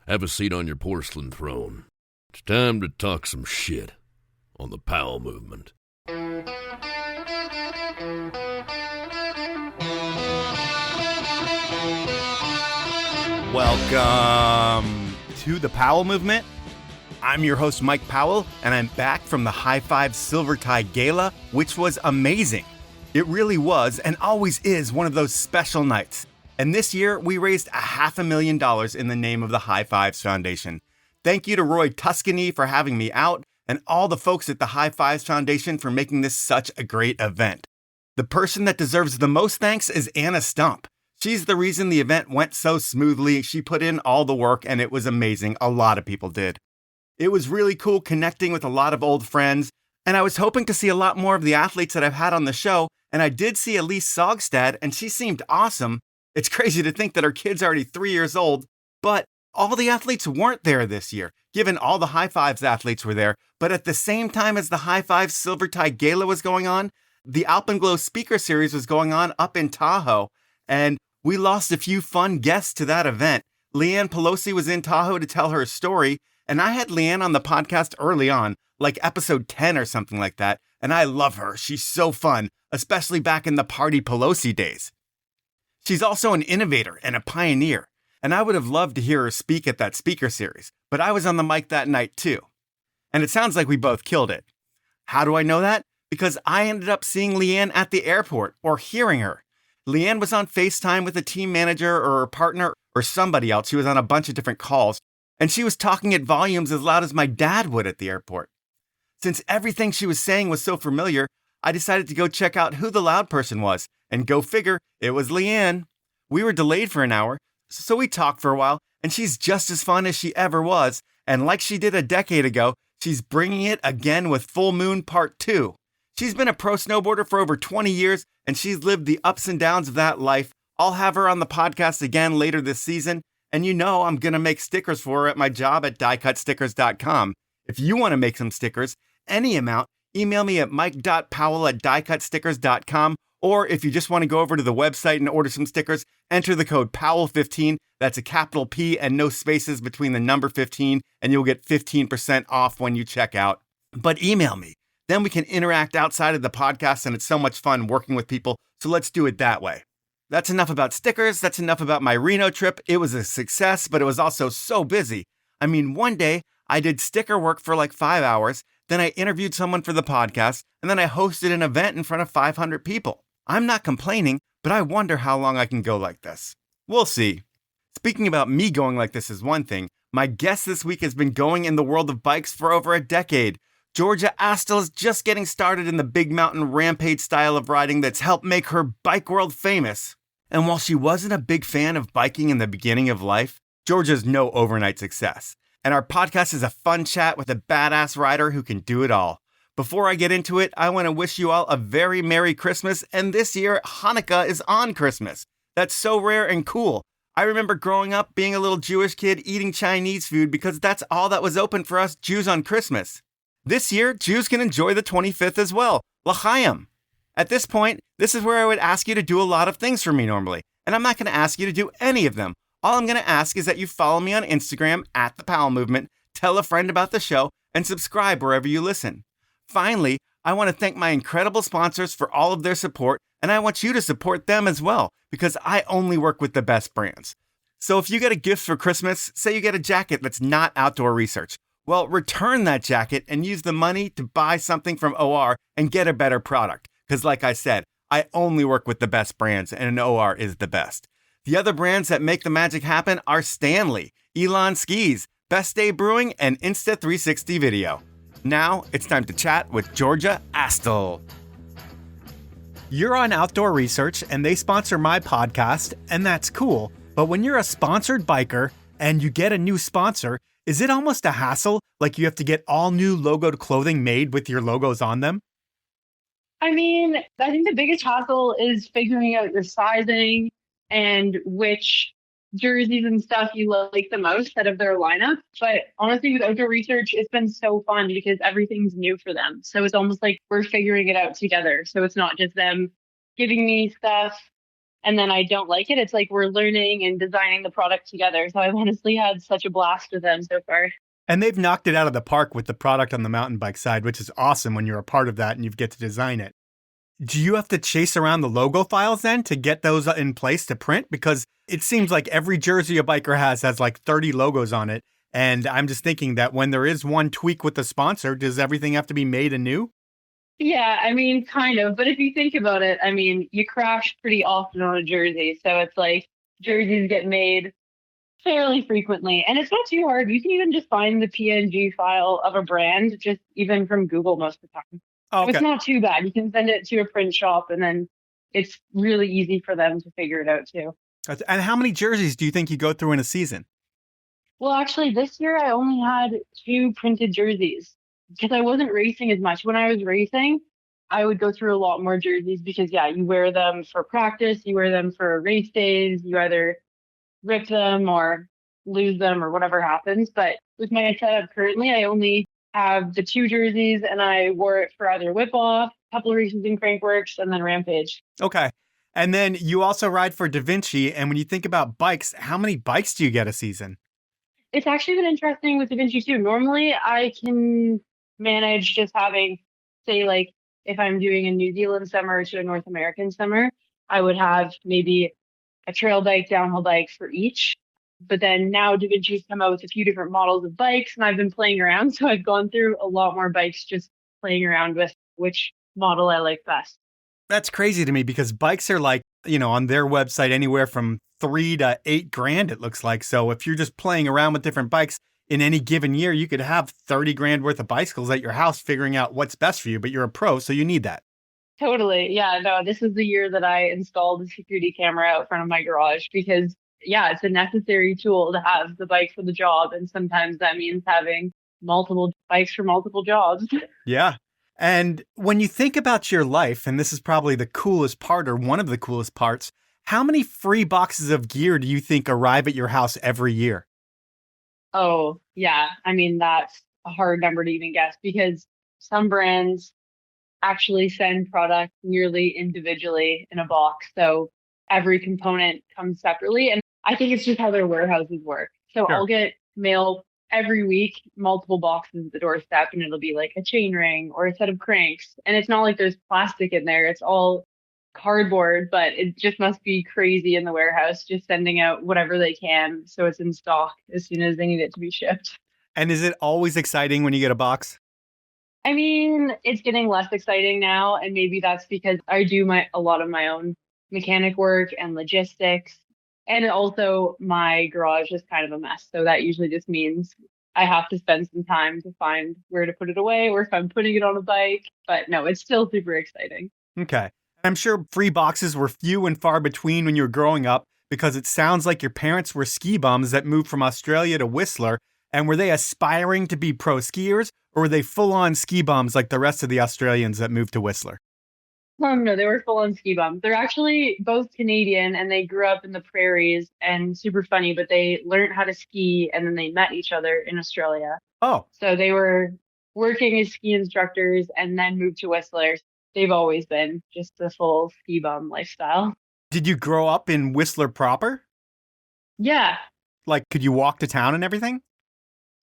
Have a seat on your porcelain throne. It's time to talk some shit on the Powell movement. Welcome to the Powell movement. I'm your host, Mike Powell, and I'm back from the High Five Silver Tie Gala, which was amazing. It really was and always is one of those special nights. And this year, we raised $500,000 in the name of the High Fives Foundation. Thank you to Roy Tuscany for having me out, and all the folks at the High Fives Foundation for making this such a great event. The person that deserves the most thanks is Anna Stump. She's the reason the event went so smoothly. She put in all the work, and it was amazing. A lot of people did. It was really cool connecting with a lot of old friends, and I was hoping to see a lot more of the athletes that I've had on the show, and I did see Elise Sogstad, and she seemed awesome. It's crazy to think that her kid's already 3 years old, but all the athletes weren't there this year, given all the High Fives athletes were there. But at the same time as the High Fives Silver Tie Gala was going on, the Alpenglow Speaker Series was going on up in Tahoe, and we lost a few fun guests to that event. Leanne Pelosi was in Tahoe to tell her story, and I had Leanne on the podcast early on, like episode 10 or something like that, and I love her. She's so fun, especially back in the Party Pelosi days. She's also an innovator and a pioneer, and I would have loved to hear her speak at that speaker series, but I was on the mic that night too. And it sounds like we both killed it. How do I know that? Because I ended up seeing Leanne at the airport, or hearing her. Leanne was on FaceTime with a team manager or her partner or somebody else. She was on a bunch of different calls, and she was talking at volumes as loud as my dad would at the airport. Since everything she was saying was so familiar, I decided to go check out who the loud person was, and go figure, it was Leanne. We were delayed for an hour, so we talked for a while, and she's just as fun as she ever was, and like she did a decade ago, she's bringing it again with Full Moon Part 2. She's been a pro snowboarder for over 20 years, and she's lived the ups and downs of that life. I'll have her on the podcast again later this season, and you know I'm going to make stickers for her at my job at diecutstickers.com. If you want to make some stickers, any amount, email me at mike.powell@diecutstickers.com, or if you just want to go over to the website and order some stickers, enter the code POWELL15, that's a capital P and no spaces between the number 15, and you'll get 15% off when you check out. But email me. Then we can interact outside of the podcast, and it's so much fun working with people, so let's do it that way. That's enough about stickers. That's enough about my Reno trip. It was a success, but it was also so busy. I mean, one day I did sticker work for like 5 hours, then I interviewed someone for the podcast, and then I hosted an event in front of 500 people. I'm not complaining, but I wonder how long I can go like this. We'll see. Speaking about me going like this is one thing. My guest this week has been going in the world of bikes for over a decade. Georgia Astle is just getting started in the big mountain Rampage style of riding that's helped make her bike world famous. And while she wasn't a big fan of biking in the beginning of life, Georgia's no overnight success. And our podcast is a fun chat with a badass rider who can do it all. Before I get into it, I want to wish you all a very Merry Christmas, and this year, Hanukkah is on Christmas. That's so rare and cool. I remember growing up being a little Jewish kid eating Chinese food because that's all that was open for us Jews on Christmas. This year, Jews can enjoy the 25th as well. L'chaim. At this point, this is where I would ask you to do a lot of things for me normally, and I'm not going to ask you to do any of them. All I'm going to ask is that you follow me on Instagram at The Powell Movement, tell a friend about the show, and subscribe wherever you listen. Finally, I want to thank my incredible sponsors for all of their support, and I want you to support them as well, because I only work with the best brands. So if you get a gift for Christmas, say you get a jacket that's not outdoor research, well, return that jacket and use the money to buy something from OR and get a better product. Because like I said, I only work with the best brands, and an OR is the best. The other brands that make the magic happen are Stanley, Elan Skis, Best Day Brewing, and Insta360 Video. Now, it's time to chat with Georgia Astle. You're on Outdoor Research, and they sponsor my podcast, and that's cool. But when you're a sponsored biker and you get a new sponsor, is it almost a hassle? Like you have to get all new logoed clothing made with your logos on them? I mean, I think the biggest hassle is figuring out your sizing and which jerseys and stuff you like the most out of their lineup. But honestly, with Outdoor Research, it's been so fun because everything's new for them. So it's almost like we're figuring it out together. So it's not just them giving me stuff and then I don't like it, it's like we're learning and designing the product together. So I've honestly had such a blast with them so far. And they've knocked it out of the park with the product on the mountain bike side, which is awesome when you're a part of that and you get to design it. Do you have to chase around the logo files then to get those in place to print? Because it seems like every jersey a biker has like 30 logos on it. And I'm just thinking that when there is one tweak with the sponsor, does everything have to be made anew? Yeah, I mean, kind of. But if you think about it, I mean, you crash pretty often on a jersey. So it's like jerseys get made fairly frequently. And it's not too hard. You can even just find the PNG file of a brand, just even from Google most of the time. Oh, So it's not too bad. You can send it to a print shop and then it's really easy for them to figure it out too. And how many jerseys do you think you go through in a season? Well, actually, this year I only had 2 printed jerseys because I wasn't racing as much. When I was racing, I would go through a lot more jerseys because, yeah, you wear them for practice, you wear them for race days, you either rip them or lose them or whatever happens. But with my setup currently, I only have the 2 jerseys and I wore it for either whip off, a couple of races in Crankworks, and then Rampage. Okay. And then you also ride for Devincci. And when you think about bikes, how many bikes do you get a season? It's actually been interesting with Devincci too. Normally, I can manage just having, say, like if I'm doing a New Zealand summer to a North American summer, I would have maybe a trail bike, downhill bike for each. But then now Devinci's come out with a few different models of bikes, and I've been playing around. So I've gone through a lot more bikes just playing around with which model I like best. That's crazy to me because bikes are like, on their website, anywhere from $3,000 to $8,000, it looks like. So if you're just playing around with different bikes in any given year, you could have $30,000 worth of bicycles at your house figuring out what's best for you, but you're a pro, so you need that. Totally. Yeah, no, this is the year that I installed a security camera out front of my garage because, yeah, it's a necessary tool to have the bike for the job. And sometimes that means having multiple bikes for multiple jobs. Yeah. And when you think about your life, and this is probably the coolest part or one of the coolest parts, how many free boxes of gear do you think arrive at your house every year? Oh, yeah. I mean, that's a hard number to even guess because some brands actually send product nearly individually in a box. So every component comes separately. And I think it's just how their warehouses work. So Sure. I'll get mail every week, multiple boxes at the doorstep, and it'll be like a chain ring or a set of cranks. And it's not like there's plastic in there. It's all cardboard, but it just must be crazy in the warehouse, just sending out whatever they can so it's in stock as soon as they need it to be shipped. And is it always exciting when you get a box? I mean, it's getting less exciting now, and maybe that's because I do a lot of my own mechanic work and logistics. And also my garage is kind of a mess. So that usually just means I have to spend some time to find where to put it away or if I'm putting it on a bike. But no, it's still super exciting. Okay. I'm sure free boxes were few and far between when you were growing up because it sounds like your parents were ski bums that moved from Australia to Whistler. And were they aspiring to be pro skiers or were they full-on ski bums like the rest of the Australians that moved to Whistler? No, they were full on ski bums. They're actually both Canadian and they grew up in the prairies and super funny, but they learned how to ski and then they met each other in Australia. Oh, So they were working as ski instructors and then moved to Whistler. They've always been just the full ski bum lifestyle. did you grow up in Whistler proper? Yeah. Like, could you walk to town and everything?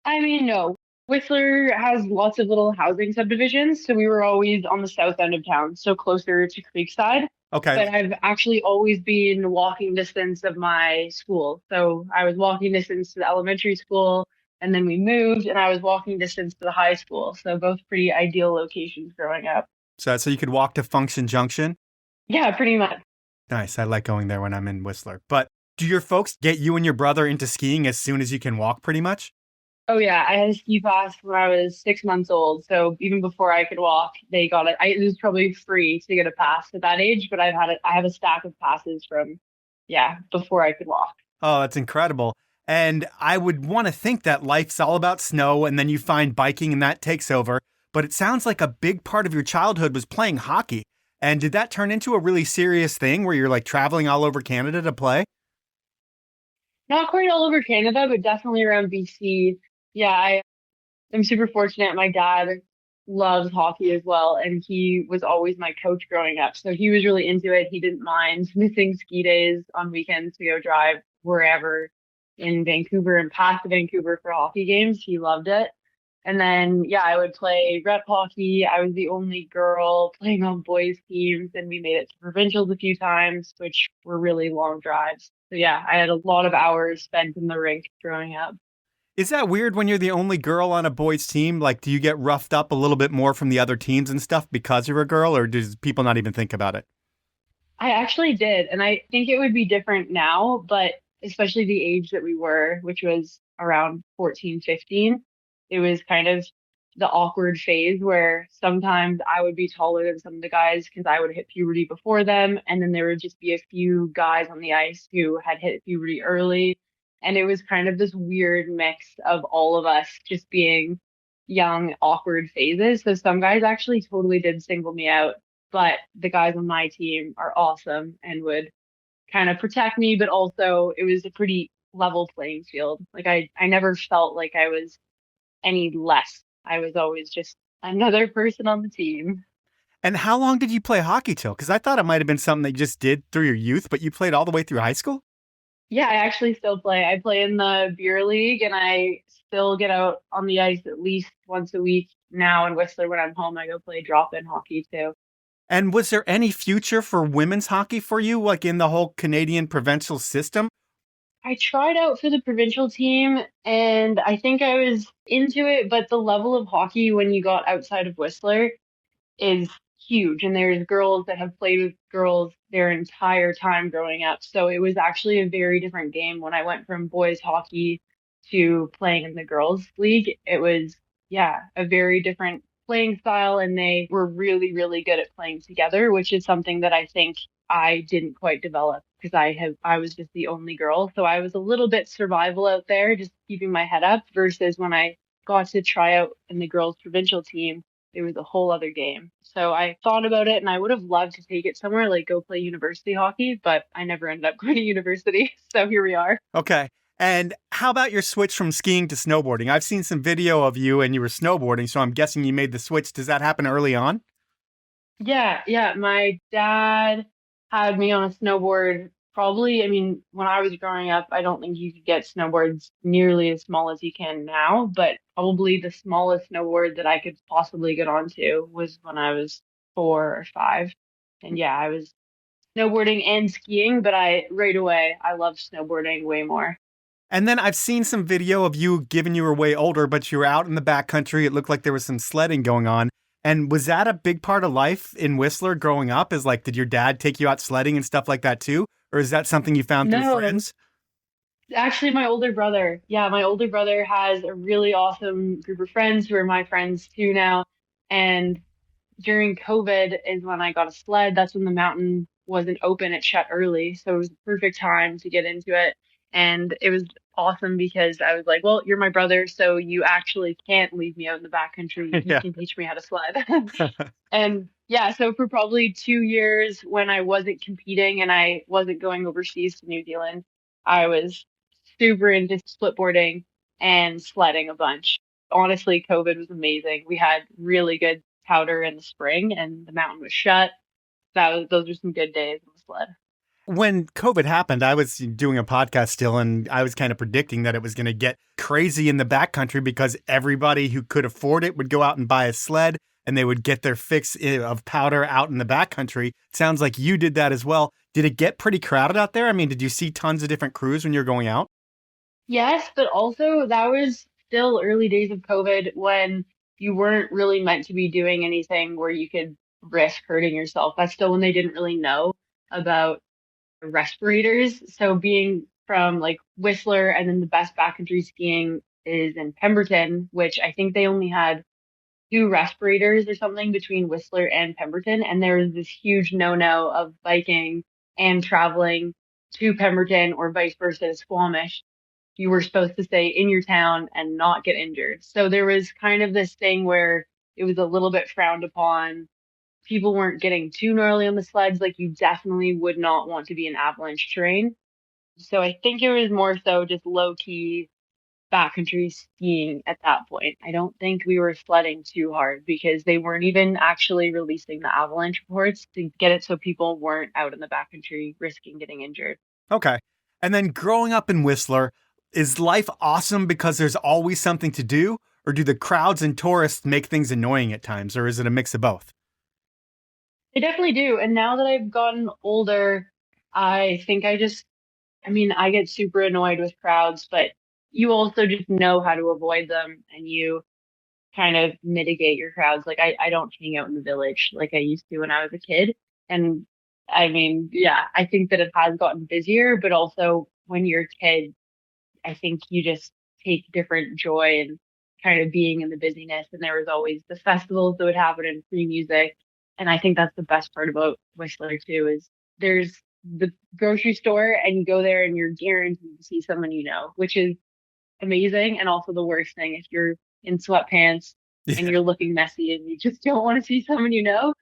I mean, no. Whistler has lots of little housing subdivisions. So we were always on the south end of town, so closer to Creekside. Okay. But I've actually always been walking distance of my school. So I was walking distance to the elementary school, and then we moved, and I was walking distance to the high school. So both pretty ideal locations growing up. So you could walk to Function Junction? Yeah, pretty much. Nice. I like going there when I'm in Whistler. But do your folks get you and your brother into skiing as soon as you can walk, pretty much? Oh, yeah. I had a ski pass when I was 6 months old. So even before I could walk, they got it. It was probably free to get a pass at that age, but I have a stack of passes from, before I could walk. Oh, that's incredible. And I would want to think that life's all about snow and then you find biking and that takes over. But it sounds like a big part of your childhood was playing hockey. And did that turn into a really serious thing where you're like traveling all over Canada to play? Not quite all over Canada, but definitely around BC. Yeah, I'm super fortunate. My dad loves hockey as well. And he was always my coach growing up. So he was really into it. He didn't mind missing ski days on weekends to go drive wherever in Vancouver and past Vancouver for hockey games. He loved it. And then, yeah, I would play rep hockey. I was the only girl playing on boys teams, and we made it to provincials a few times, which were really long drives. So yeah, I had a lot of hours spent in the rink growing up. Is that weird when you're the only girl on a boys team? Like, do you get roughed up a little bit more from the other teams and stuff because you're a girl, or does people not even think about it? I actually did, and I think it would be different now, but especially the age that we were, which was around 14, 15, it was kind of the awkward phase where sometimes I would be taller than some of the guys because I would hit puberty before them, and then there would just be a few guys on the ice who had hit puberty early, and it was kind of this weird mix of all of us just being young, awkward phases. So some guys actually totally did single me out, but the guys on my team are awesome and would kind of protect me, but also it was a pretty level playing field. Like I never felt like I was any less. I was always just another person on the team. And how long did you play hockey till? Because I thought it might have been something that you just did through your youth, but you played all the way through high school? Yeah, I actually still play. I play in the beer league and I still get out on the ice at least once a week now in Whistler. When I'm home, I go play drop-in hockey too. And was there any future for women's hockey for you, like in the whole Canadian provincial system? I tried out for the provincial team and I think I was into it, but the level of hockey when you got outside of Whistler is huge. And there's girls that have played with girls their entire time growing up. So it was actually a very different game when I went from boys hockey to playing in the girls league. It was, yeah, a very different playing style. And they were really, really good at playing together, which is something that I think I didn't quite develop because I was just the only girl. So I was a little bit survival out there, just keeping my head up versus when I got to try out in the girls provincial team, it was a whole other game. So I thought about it and I would have loved to take it somewhere, like go play university hockey, but I never ended up going to university. So here we are. Okay. And how about your switch from skiing to snowboarding? I've seen some video of you and you were snowboarding, so I'm guessing you made the switch. Does that happen early on? Yeah. My dad had me on a snowboard probably, I mean, when I was growing up, I don't think you could get snowboards nearly as small as you can now, but probably the smallest snowboard that I could possibly get onto was when I was 4 or 5. And yeah, I was snowboarding and skiing, but right away, I love snowboarding way more. And then I've seen some video of you, given you were way older, but you were out in the backcountry. It looked like there was some sledding going on. And was that a big part of life in Whistler growing up? Is like, did your dad take you out sledding and stuff like that too? Or is that something you found through No, friends? actually, my older brother. Yeah, my older brother has a really awesome group of friends who are my friends too now. And during COVID is when I got a sled. That's when the mountain wasn't open. It shut early. So it was the perfect time to get into it. And it was awesome because I was like, well, you're my brother, so you actually can't leave me out in the backcountry. You Yeah. can teach me how to sled. And yeah, so for probably 2 years when I wasn't competing and I wasn't going overseas to New Zealand, I was super into splitboarding and sledding a bunch. Honestly, COVID was amazing. We had really good powder in the spring and the mountain was shut. Those were some good days on the sled. When COVID happened, I was doing a podcast still, and I was kind of predicting that it was going to get crazy in the backcountry because everybody who could afford it would go out and buy a sled and they would get their fix of powder out in the backcountry. Sounds like you did that as well. Did it get pretty crowded out there? I mean, did you see tons of different crews when you're going out? Yes, but also that was still early days of COVID when you weren't really meant to be doing anything where you could risk hurting yourself. That's still when they didn't really know about respirators. So being from like Whistler and then the best backcountry skiing is in Pemberton, which I think they only had 2 respirators or something between Whistler and Pemberton. And there was this huge no-no of biking and traveling to Pemberton or vice versa to Squamish. You were supposed to stay in your town and not get injured. So there was kind of this thing where it was a little bit frowned upon. People weren't getting too gnarly on the sleds. Like you definitely would not want to be in avalanche terrain. So I think it was more so just low key backcountry skiing at that point. I don't think we were sledding too hard because they weren't even actually releasing the avalanche reports to get it so people weren't out in the backcountry risking getting injured. Okay. And then growing up in Whistler, is life awesome because there's always something to do? Or do the crowds and tourists make things annoying at times? Or is it a mix of both? They definitely do. And now that I've gotten older, I think I get super annoyed with crowds, but you also just know how to avoid them and you kind of mitigate your crowds. Like I don't hang out in the village like I used to when I was a kid. And yeah, I think that it has gotten busier, but also when you're a kid, I think you just take different joy in kind of being in the busyness. And there was always the festivals that would happen and free music. And I think that's the best part about Whistler too, is there's the grocery store and you go there and you're guaranteed to see someone you know, which is amazing. And also the worst thing if you're in sweatpants and Yeah, you're looking messy and you just don't want to see someone you know.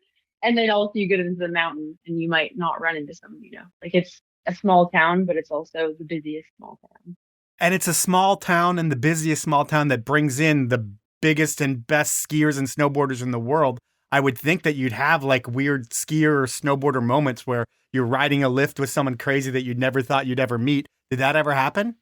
And then also you get into the mountain and you might not run into someone you know. Like it's a small town, but it's also the busiest small town. and it's a small town and the busiest small town that brings in the biggest and best skiers and snowboarders in the world. I would think that you'd have like weird skier or snowboarder moments where you're riding a lift with someone crazy that you'd never thought you'd ever meet. Did that ever happen?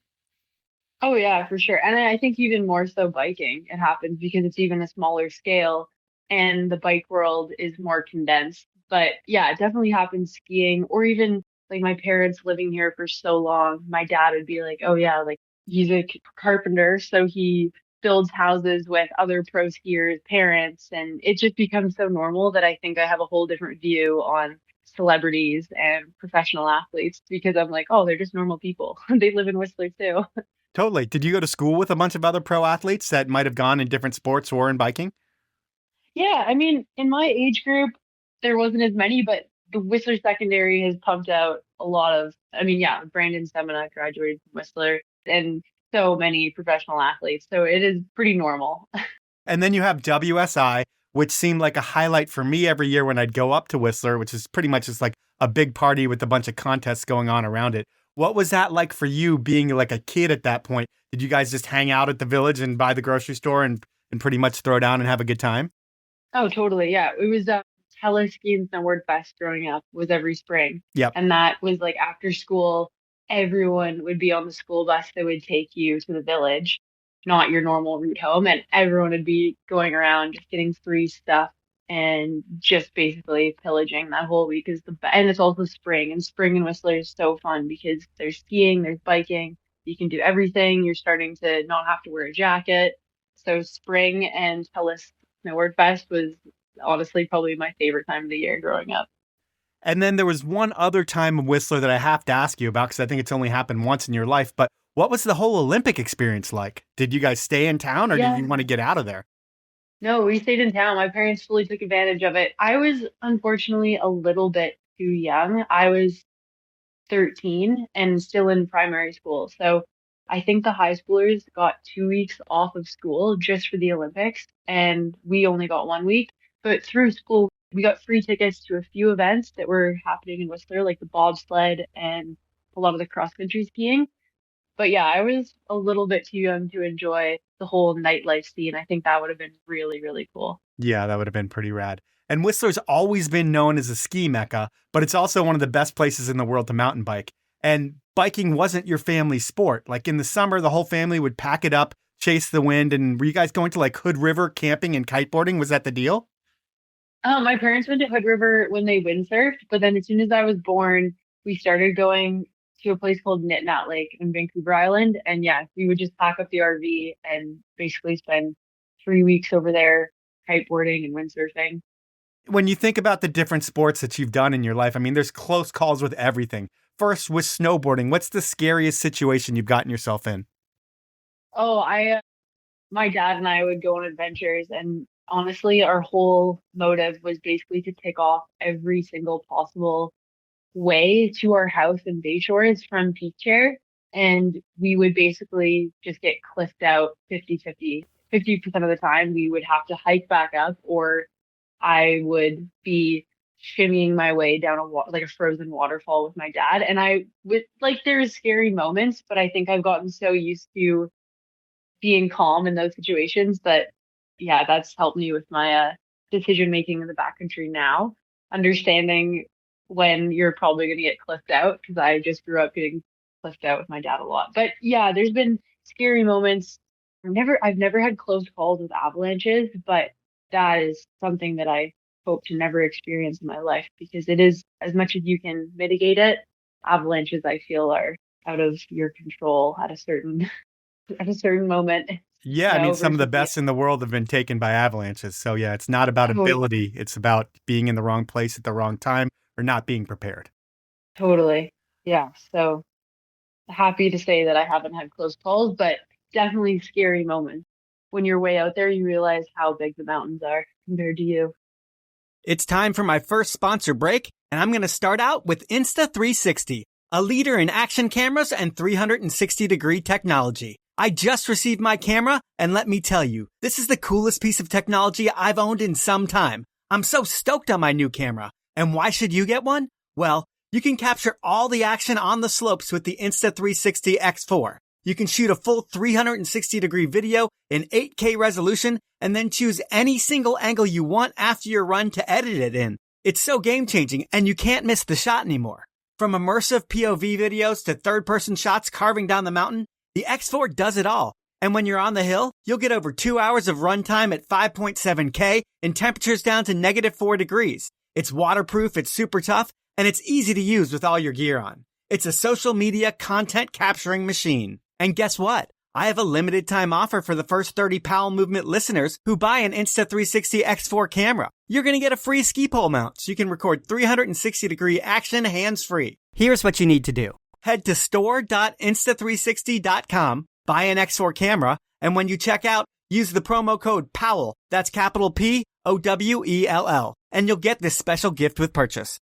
Oh yeah, for sure. And I think even more so biking, it happens because it's even a smaller scale and the bike world is more condensed. But yeah, it definitely happens skiing or even like my parents living here for so long. My dad would be like, "Oh yeah, like he's a carpenter, so he builds houses with other pro skiers' parents." And it just becomes so normal that I think I have a whole different view on celebrities and professional athletes because I'm like, "Oh, they're just normal people. They live in Whistler too." Totally. Did you go to school with a bunch of other pro athletes that might have gone in different sports or in biking? Yeah, I mean, in my age group, there wasn't as many, but the Whistler secondary has pumped out a lot of, yeah, Brandon Semina graduated from Whistler and so many professional athletes. So it is pretty normal. And then you have WSI, which seemed like a highlight for me every year when I'd go up to Whistler, which is pretty much just like a big party with a bunch of contests going on around it. What was that like for you being like a kid at that point? Did you guys just hang out at the village and by the grocery store and pretty much throw down and have a good time? Oh, totally. Yeah. It was Ski and Snowboard Fest growing up was every spring. Yep. And that was like after school, everyone would be on the school bus that would take you to the village, not your normal route home. And everyone would be going around just getting free stuff and just basically pillaging that whole week and it's also spring and spring in Whistler is so fun because there's skiing, there's biking, you can do everything. You're starting to not have to wear a jacket. So spring and Hellas Snowboard Fest was honestly probably my favorite time of the year growing up. And then there was one other time in Whistler that I have to ask you about because I think it's only happened once in your life. But what was the whole Olympic experience like? Did you guys stay in town or did Yeah. you want to get out of there? No, we stayed in town. My parents fully took advantage of it. I was unfortunately a little bit too young. I was 13 and still in primary school. So I think the high schoolers got 2 weeks off of school just for the Olympics, and we only got 1 week. But through school, we got free tickets to a few events that were happening in Whistler, like the bobsled and a lot of the cross country skiing. But yeah, I was a little bit too young to enjoy the whole nightlife scene. I think that would have been really, really cool. Yeah, that would have been pretty rad. And Whistler's always been known as a ski mecca, but it's also one of the best places in the world to mountain bike. And biking wasn't your family sport. Like in the summer, the whole family would pack it up, chase the wind. And were you guys going to like Hood River camping and kiteboarding? Was that the deal? My parents went to Hood River when they windsurfed, but then as soon as I was born, we started going to a place called Nitnat Lake in Vancouver Island. And yeah, we would just pack up the RV and basically spend 3 weeks over there kiteboarding and windsurfing. When you think about the different sports that you've done in your life, I mean, there's close calls with everything. First, with snowboarding, what's the scariest situation you've gotten yourself in? Oh, my dad and I would go on adventures, and honestly, our whole motive was basically to tick off every single possible way to our house in Bayshore from Peak Chair. And we would basically just get cliffed out 50% of the time. We would have to hike back up, or I would be shimmying my way down like a frozen waterfall with my dad. And I would like, there's scary moments, but I think I've gotten so used to being calm in those situations. But yeah, that's helped me with my decision making in the backcountry now, understanding when you're probably going to get cliffed out, because I just grew up getting cliffed out with my dad a lot. But yeah, there's been scary moments. I've never had close calls with avalanches, but that is something that I hope to never experience in my life, because it is, as much as you can mitigate it, avalanches I feel are out of your control at a certain moment. Yeah, I mean, some of the best in the world have been taken by avalanches. So yeah, it's not about ability. It's about being in the wrong place at the wrong time or not being prepared. Totally. Yeah. So happy to say that I haven't had close calls, but definitely scary moments. When you're way out there, you realize how big the mountains are compared to you. It's time for my first sponsor break, and I'm going to start out with Insta360, a leader in action cameras and 360-degree technology. I just received my camera, and let me tell you, this is the coolest piece of technology I've owned in some time. I'm so stoked on my new camera. And why should you get one? Well, you can capture all the action on the slopes with the Insta360 X4. You can shoot a full 360-degree video in 8K resolution and then choose any single angle you want after your run to edit it in. It's so game-changing, and you can't miss the shot anymore. From immersive POV videos to third-person shots carving down the mountain, the X4 does it all. And when you're on the hill, you'll get over 2 hours of runtime at 5.7K and temperatures down to -4 degrees. It's waterproof, it's super tough, and it's easy to use with all your gear on. It's a social media content capturing machine. And guess what? I have a limited time offer for the first 30 Powell Movement listeners who buy an Insta360 X4 camera. You're going to get a free ski pole mount so you can record 360-degree action hands-free. Here's what you need to do. Head to store.insta360.com, buy an X4 camera, and when you check out, use the promo code POWELL, that's capital Powell, and you'll get this special gift with purchase.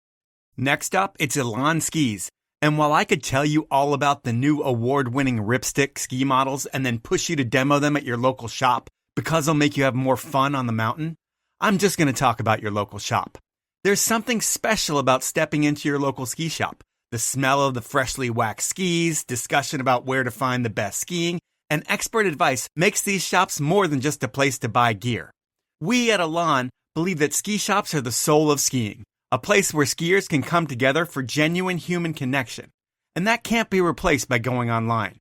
Next up, it's Elan Skis. And while I could tell you all about the new award-winning Ripstick ski models and then push you to demo them at your local shop because they'll make you have more fun on the mountain, I'm just going to talk about your local shop. There's something special about stepping into your local ski shop. The smell of the freshly waxed skis, discussion about where to find the best skiing, and expert advice makes these shops more than just a place to buy gear. We at Elan believe that ski shops are the soul of skiing, a place where skiers can come together for genuine human connection. And that can't be replaced by going online.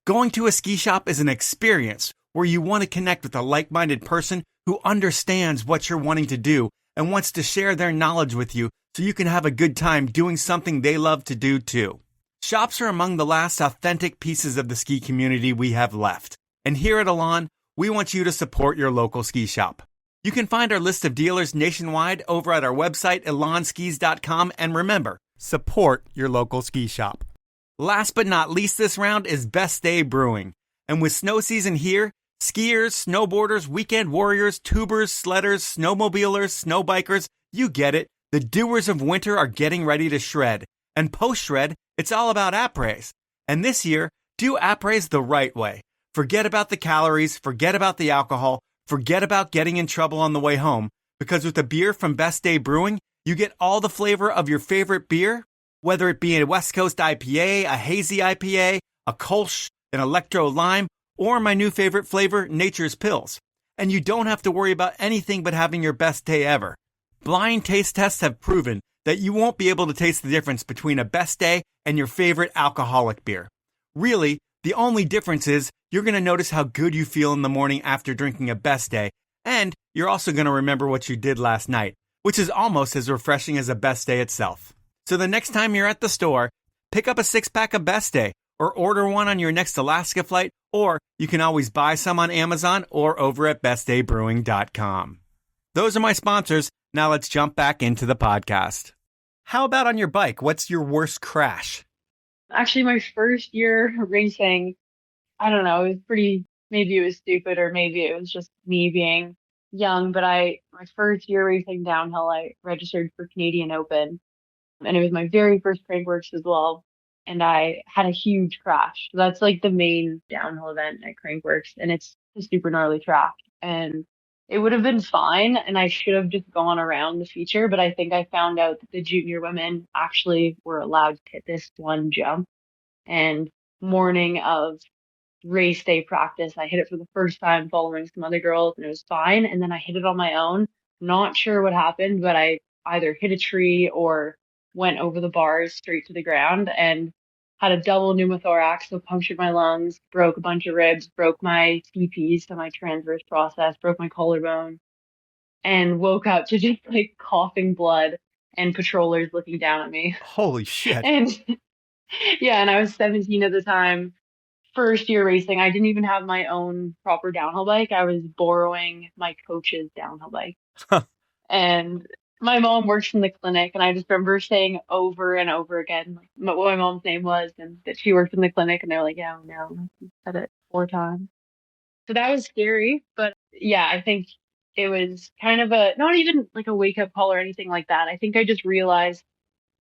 Going to a ski shop is an experience where you want to connect with a like-minded person who understands what you're wanting to do and wants to share their knowledge with you so you can have a good time doing something they love to do too. Shops are among the last authentic pieces of the ski community we have left. And here at Elan, we want you to support your local ski shop. You can find our list of dealers nationwide over at our website, elanskis.com, and remember, support your local ski shop. Last but not least this round is Best Day Brewing. And with snow season here, skiers, snowboarders, weekend warriors, tubers, sledders, snowmobilers, snowbikers, you get it. The doers of winter are getting ready to shred. And post-shred, it's all about après. And this year, do après the right way. Forget about the calories, forget about the alcohol, forget about getting in trouble on the way home. Because with a beer from Best Day Brewing, you get all the flavor of your favorite beer, whether it be a West Coast IPA, a hazy IPA, a Kolsch, an Electro Lime, or my new favorite flavor, Nature's Pills. And you don't have to worry about anything but having your best day ever. Blind taste tests have proven that you won't be able to taste the difference between a Best Day and your favorite alcoholic beer. Really, the only difference is you're going to notice how good you feel in the morning after drinking a Best Day, and you're also going to remember what you did last night, which is almost as refreshing as a Best Day itself. So the next time you're at the store, pick up a 6-pack of Best Day, or order one on your next Alaska flight, or you can always buy some on Amazon or over at bestdaybrewing.com. Those are my sponsors. Now let's jump back into the podcast. How about on your bike? What's your worst crash? Actually, my first year racing, I don't know, maybe it was stupid or maybe it was just me being young, but my first year racing downhill, I registered for Canadian Open, and it was my very first Crankworks as well. And I had a huge crash. So that's like the main downhill event at Crankworks, and it's a super gnarly track. And it would have been fine, and I should have just gone around the feature, but I think I found out that the junior women actually were allowed to hit this one jump. And morning of race day practice. I hit it for the first time following some other girls and it was fine. And then I hit it on my own. Not sure what happened, but I either hit a tree or went over the bars straight to the ground and had a double pneumothorax, so punctured my lungs, broke a bunch of ribs, broke my TPs, so my transverse process, broke my collarbone, and woke up to just like coughing blood and patrollers looking down at me. Holy shit. And yeah, and I was 17 at the time, first year racing. I didn't even have my own proper downhill bike. I was borrowing my coach's downhill bike. And my mom works in the clinic, and I just remember saying over and over again like what my mom's name was and that she worked in the clinic, and they're like, yeah, no, you said it 4 times. So that was scary, but yeah, I think it was kind of not even like a wake up call or anything like that. I think I just realized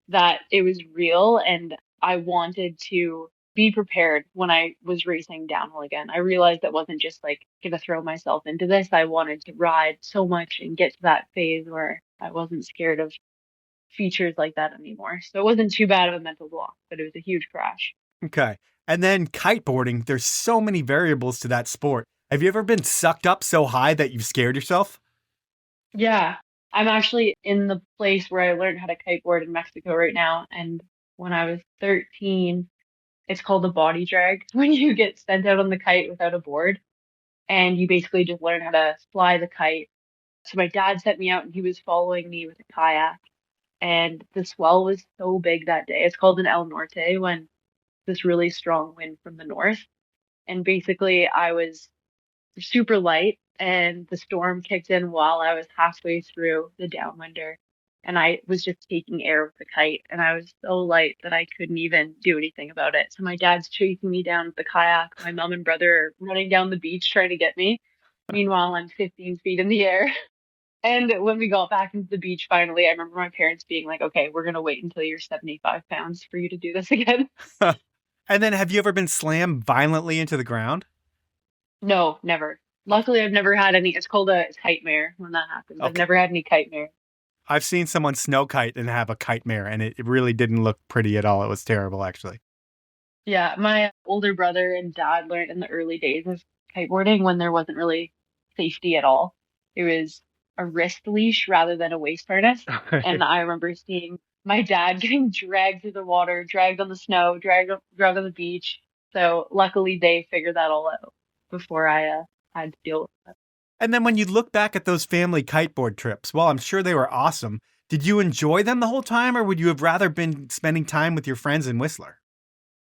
that it was real and I wanted to be prepared when I was racing downhill again. I realized that wasn't just like gonna throw myself into this. I wanted to ride so much and get to that phase where I wasn't scared of features like that anymore. So it wasn't too bad of a mental block, but it was a huge crash. Okay. And then kiteboarding, there's so many variables to that sport. Have you ever been sucked up so high that you've scared yourself? Yeah, I'm actually in the place where I learned how to kiteboard in Mexico right now. And when I was 13, it's called a body drag when you get sent out on the kite without a board. And you basically just learn how to fly the kite. So my dad sent me out and he was following me with a kayak. And the swell was so big that day. It's called an El Norte when this really strong wind from the north. And basically I was super light and the storm kicked in while I was halfway through the downwinder. And I was just taking air with the kite and I was so light that I couldn't even do anything about it. So my dad's chasing me down with the kayak. My mom and brother are running down the beach trying to get me. Meanwhile, I'm 15 feet in the air. And when we got back into the beach finally, I remember my parents being like, okay, we're going to wait until you're 75 pounds for you to do this again. And then have you ever been slammed violently into the ground? No, never. Luckily, I've never had any. It's called a kite mare when that happens. Okay. I've never had any kite mare. I've seen someone snow kite and have a kite mare, and it really didn't look pretty at all. It was terrible, actually. Yeah, my older brother and dad learned in the early days of kiteboarding when there wasn't really safety at all. It was a wrist leash rather than a waist harness. And I remember seeing my dad getting dragged through the water, dragged on the snow, dragged on the beach. So luckily they figured that all out before I had to deal with it. And then when you look back at those family kiteboard trips, well, I'm sure they were awesome. Did you enjoy them the whole time, or would you have rather been spending time with your friends in Whistler?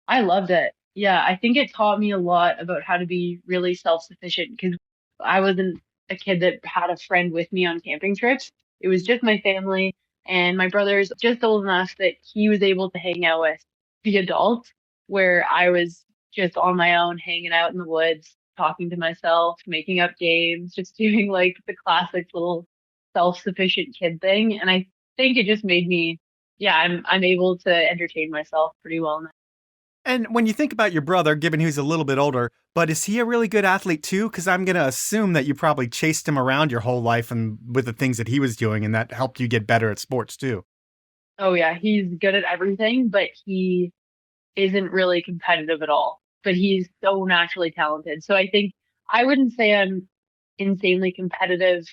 I loved it. Yeah, I think it taught me a lot about how to be really self-sufficient because I wasn't a kid that had a friend with me on camping trips. It was just my family, and my brother's just old enough that he was able to hang out with the adults, where I was just on my own, hanging out in the woods, talking to myself, making up games, just doing like the classic little self-sufficient kid thing. And I think it just made me, yeah, I'm able to entertain myself pretty well now. And when you think about your brother, given he's a little bit older, but is he a really good athlete too? Because I'm going to assume that you probably chased him around your whole life and with the things that he was doing, and that helped you get better at sports too. Oh yeah, he's good at everything, but he isn't really competitive at all. But he's so naturally talented. So I think I wouldn't say I'm insanely competitive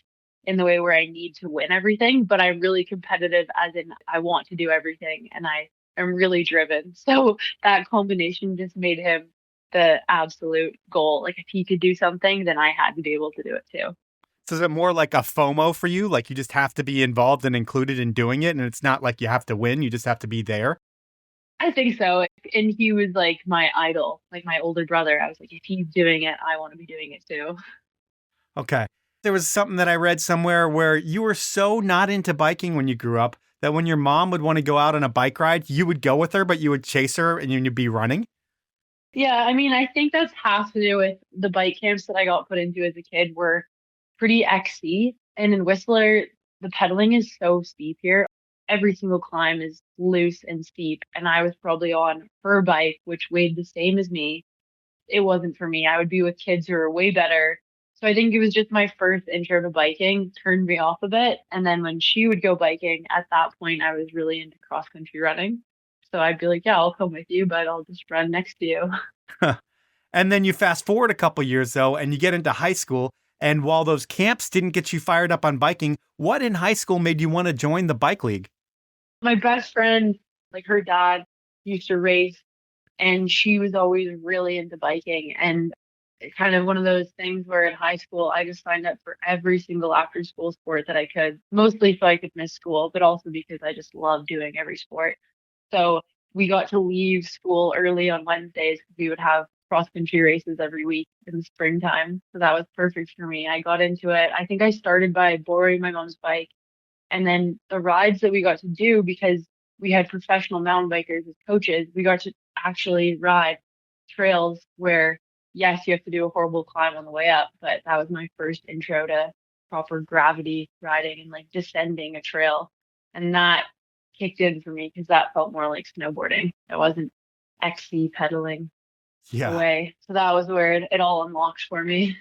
in the way where I need to win everything, but I'm really competitive as in I want to do everything and I am really driven. So that combination just made him the absolute goal. Like if he could do something, then I had to be able to do it too. So is it more like a FOMO for you? Like you just have to be involved and included in doing it, and it's not like you have to win, you just have to be there? I think so. And he was like my idol, like my older brother. I was like, if he's doing it, I want to be doing it too. Okay. There was something that I read somewhere where you were so not into biking when you grew up that when your mom would want to go out on a bike ride, you would go with her, but you would chase her and you'd be running. Yeah, I mean, I think that's has to do with the bike camps that I got put into as a kid were pretty XC. And in Whistler, the pedaling is so steep here. Every single climb is loose and steep. And I was probably on her bike, which weighed the same as me. It wasn't for me. I would be with kids who are way better. So I think it was just my first intro to biking turned me off a bit. And then when she would go biking, at that point, I was really into cross country running. So I'd be like, yeah, I'll come with you, but I'll just run next to you. And then you fast forward a couple years, though, and you get into high school. And while those camps didn't get you fired up on biking, what in high school made you want to join the bike league? My best friend, like her dad, used to race, and she was always really into biking. And it's kind of one of those things where in high school, I just signed up for every single after school sport that I could, mostly so I could miss school, but also because I just love doing every sport. So we got to leave school early on Wednesdays because we would have cross country races every week in the springtime. So that was perfect for me. I got into it. I think I started by borrowing my mom's bike. And then the rides that we got to do, because we had professional mountain bikers as coaches, we got to actually ride trails where, yes, you have to do a horrible climb on the way up, but that was my first intro to proper gravity riding and like descending a trail. And that kicked in for me because that felt more like snowboarding. It wasn't XC pedaling away. So that was where it all unlocked for me.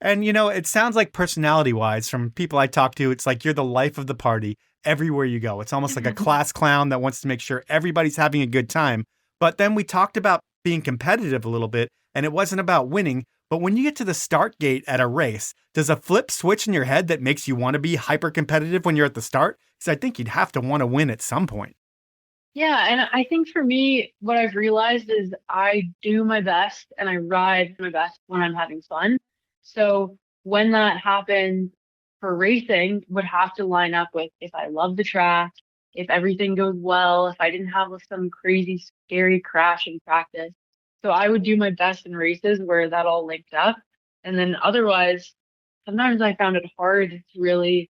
And, it sounds like personality-wise, from people I talk to, it's like you're the life of the party everywhere you go. It's almost like a class clown that wants to make sure everybody's having a good time. But then we talked about being competitive a little bit, and it wasn't about winning. But when you get to the start gate at a race, does a flip switch in your head that makes you want to be hyper-competitive when you're at the start? Because I think you'd have to want to win at some point. Yeah, and I think for me, what I've realized is I do my best and I ride my best when I'm having fun. So when that happens for racing, would have to line up with if I love the track, if everything goes well, if I didn't have some crazy, scary crash in practice. So I would do my best in races where that all linked up. And then otherwise, sometimes I found it hard to really,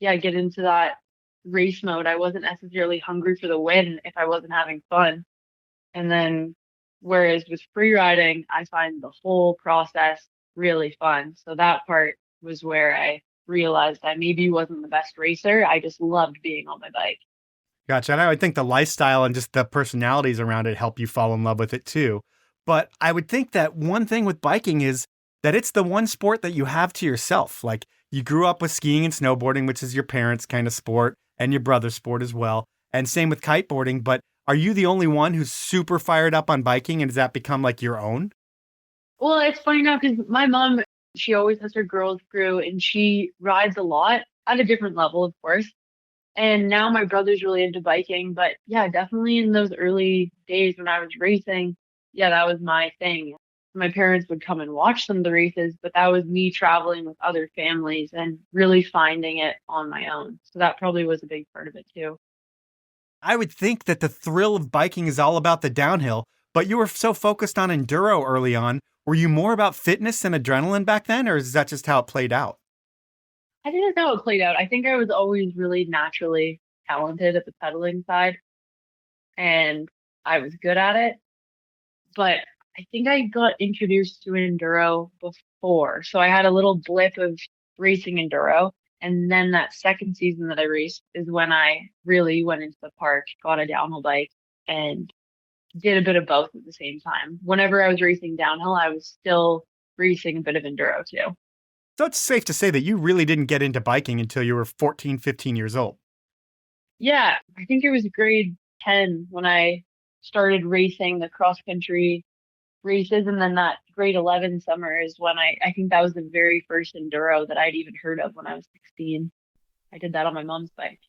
get into that race mode. I wasn't necessarily hungry for the win if I wasn't having fun. And then whereas with free riding, I find the whole process really fun. So that part was where I realized I maybe wasn't the best racer. I just loved being on my bike. Gotcha. And I would think the lifestyle and just the personalities around it help you fall in love with it too. But I would think that one thing with biking is that it's the one sport that you have to yourself. Like you grew up with skiing and snowboarding, which is your parents' kind of sport and your brother's sport as well. And same with kiteboarding. But are you the only one who's super fired up on biking, and does that become like your own? Well, it's funny now because my mom, she always has her girls crew and she rides a lot at a different level, of course. And now my brother's really into biking. But yeah, definitely in those early days when I was racing, that was my thing. My parents would come and watch some of the races, but that was me traveling with other families and really finding it on my own. So that probably was a big part of it too. I would think that the thrill of biking is all about the downhill, but you were so focused on enduro early on. Were you more about fitness and adrenaline back then, or is that just how it played out? I think that's how it played out. I think I was always really naturally talented at the pedaling side and I was good at it. But I think I got introduced to enduro before. So I had a little blip of racing enduro. And then that second season that I raced is when I really went into the park, got a downhill bike, and did a bit of both at the same time. Whenever I was racing downhill, I was still racing a bit of enduro too. So it's safe to say that you really didn't get into biking until you were 14, 15 years old. Yeah, I think it was grade 10 when I started racing the cross country races. And then that grade 11 summer is when I think that was the very first enduro that I'd even heard of when I was 16. I did that on my mom's bike.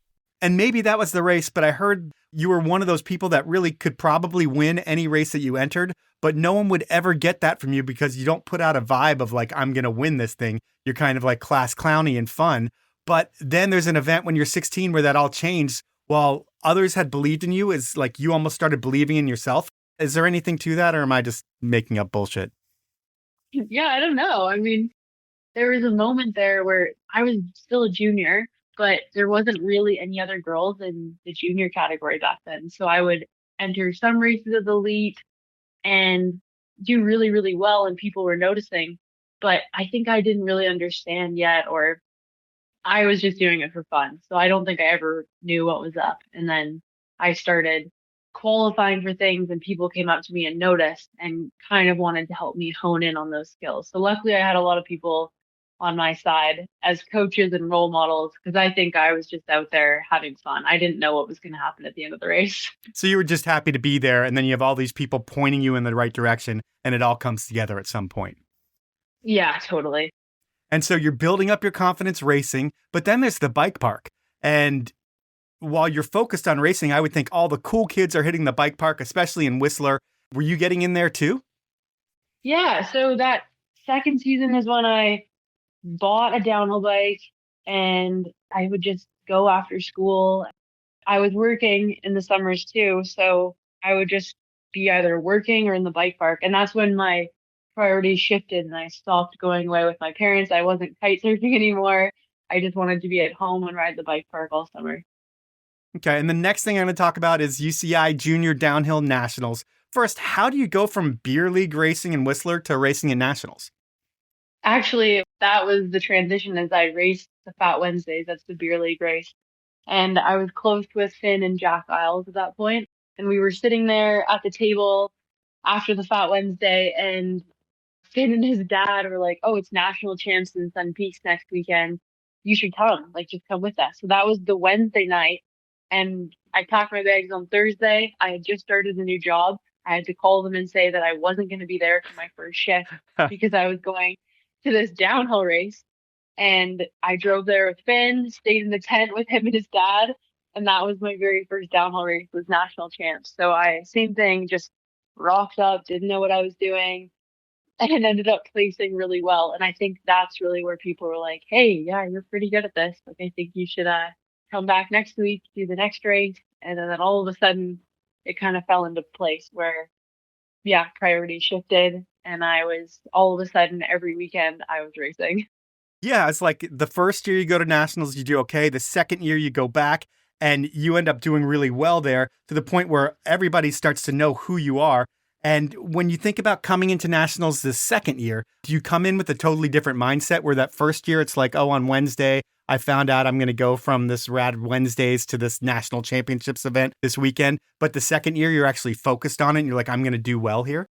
And maybe that was the race, but I heard you were one of those people that really could probably win any race that you entered, but no one would ever get that from you because you don't put out a vibe of like, I'm going to win this thing. You're kind of like class clowny and fun. But then there's an event when you're 16 where that all changed. While others had believed in you, is like you almost started believing in yourself. Is there anything to that, or am I just making up bullshit? Yeah, I don't know. I mean, there was a moment there where I was still a junior, but there wasn't really any other girls in the junior category back then. So I would enter some races of the elite and do really, really well, and people were noticing. But I think I didn't really understand yet, or I was just doing it for fun. So I don't think I ever knew what was up. And then I started qualifying for things and people came up to me and noticed and kind of wanted to help me hone in on those skills. So luckily I had a lot of people on my side as coaches and role models because I think I was just out there having fun. I didn't know what was going to happen at the end of the race. So you were just happy to be there, and then you have all these people pointing you in the right direction, and it all comes together at some point. Yeah, totally. And so you're building up your confidence racing, but then there's the bike park. And while you're focused on racing, I would think all the cool kids are hitting the bike park, especially in Whistler. Were you getting in there too? Yeah, so that second season is when I bought a downhill bike and I would just go after school. I was working in the summers too, so I would just be either working or in the bike park. And that's when my priorities shifted and I stopped going away with my parents. I wasn't kite surfing anymore. I just wanted to be at home and ride the bike park all summer. Okay, and the next thing I'm going to talk about is UCI Junior Downhill Nationals. First, how do you go from beer league racing in Whistler to racing in nationals? Actually, that was the transition as I raced the Fat Wednesdays. That's the beer league race. And I was close with Finn and Jack Isles at that point. And we were sitting there at the table after the Fat Wednesday, and Finn and his dad were like, "Oh, it's national champs in Sun Peaks next weekend. You should come. Like, just come with us." So that was the Wednesday night. And I packed my bags on Thursday. I had just started a new job. I had to call them and say that I wasn't going to be there for my first shift because I was going to this downhill race. And I drove there with Finn, stayed in the tent with him and his dad. And that was my very first downhill race, was national champs. So same thing, just rocked up, didn't know what I was doing, and ended up placing really well. And I think that's really where people were like, "Hey, yeah, you're pretty good at this. Like, I think you should come back next week, do the next race." And then all of a sudden, it kind of fell into place where, yeah, priorities shifted. And I was all of a sudden, every weekend, I was racing. Yeah, it's like the first year you go to nationals, you do okay. The second year you go back and you end up doing really well there to the point where everybody starts to know who you are. And when you think about coming into nationals the second year, do you come in with a totally different mindset where that first year it's like, oh, on Wednesday, I found out I'm going to go from this rad Wednesdays to this national championships event this weekend. But the second year, you're actually focused on it and you're like, I'm going to do well here.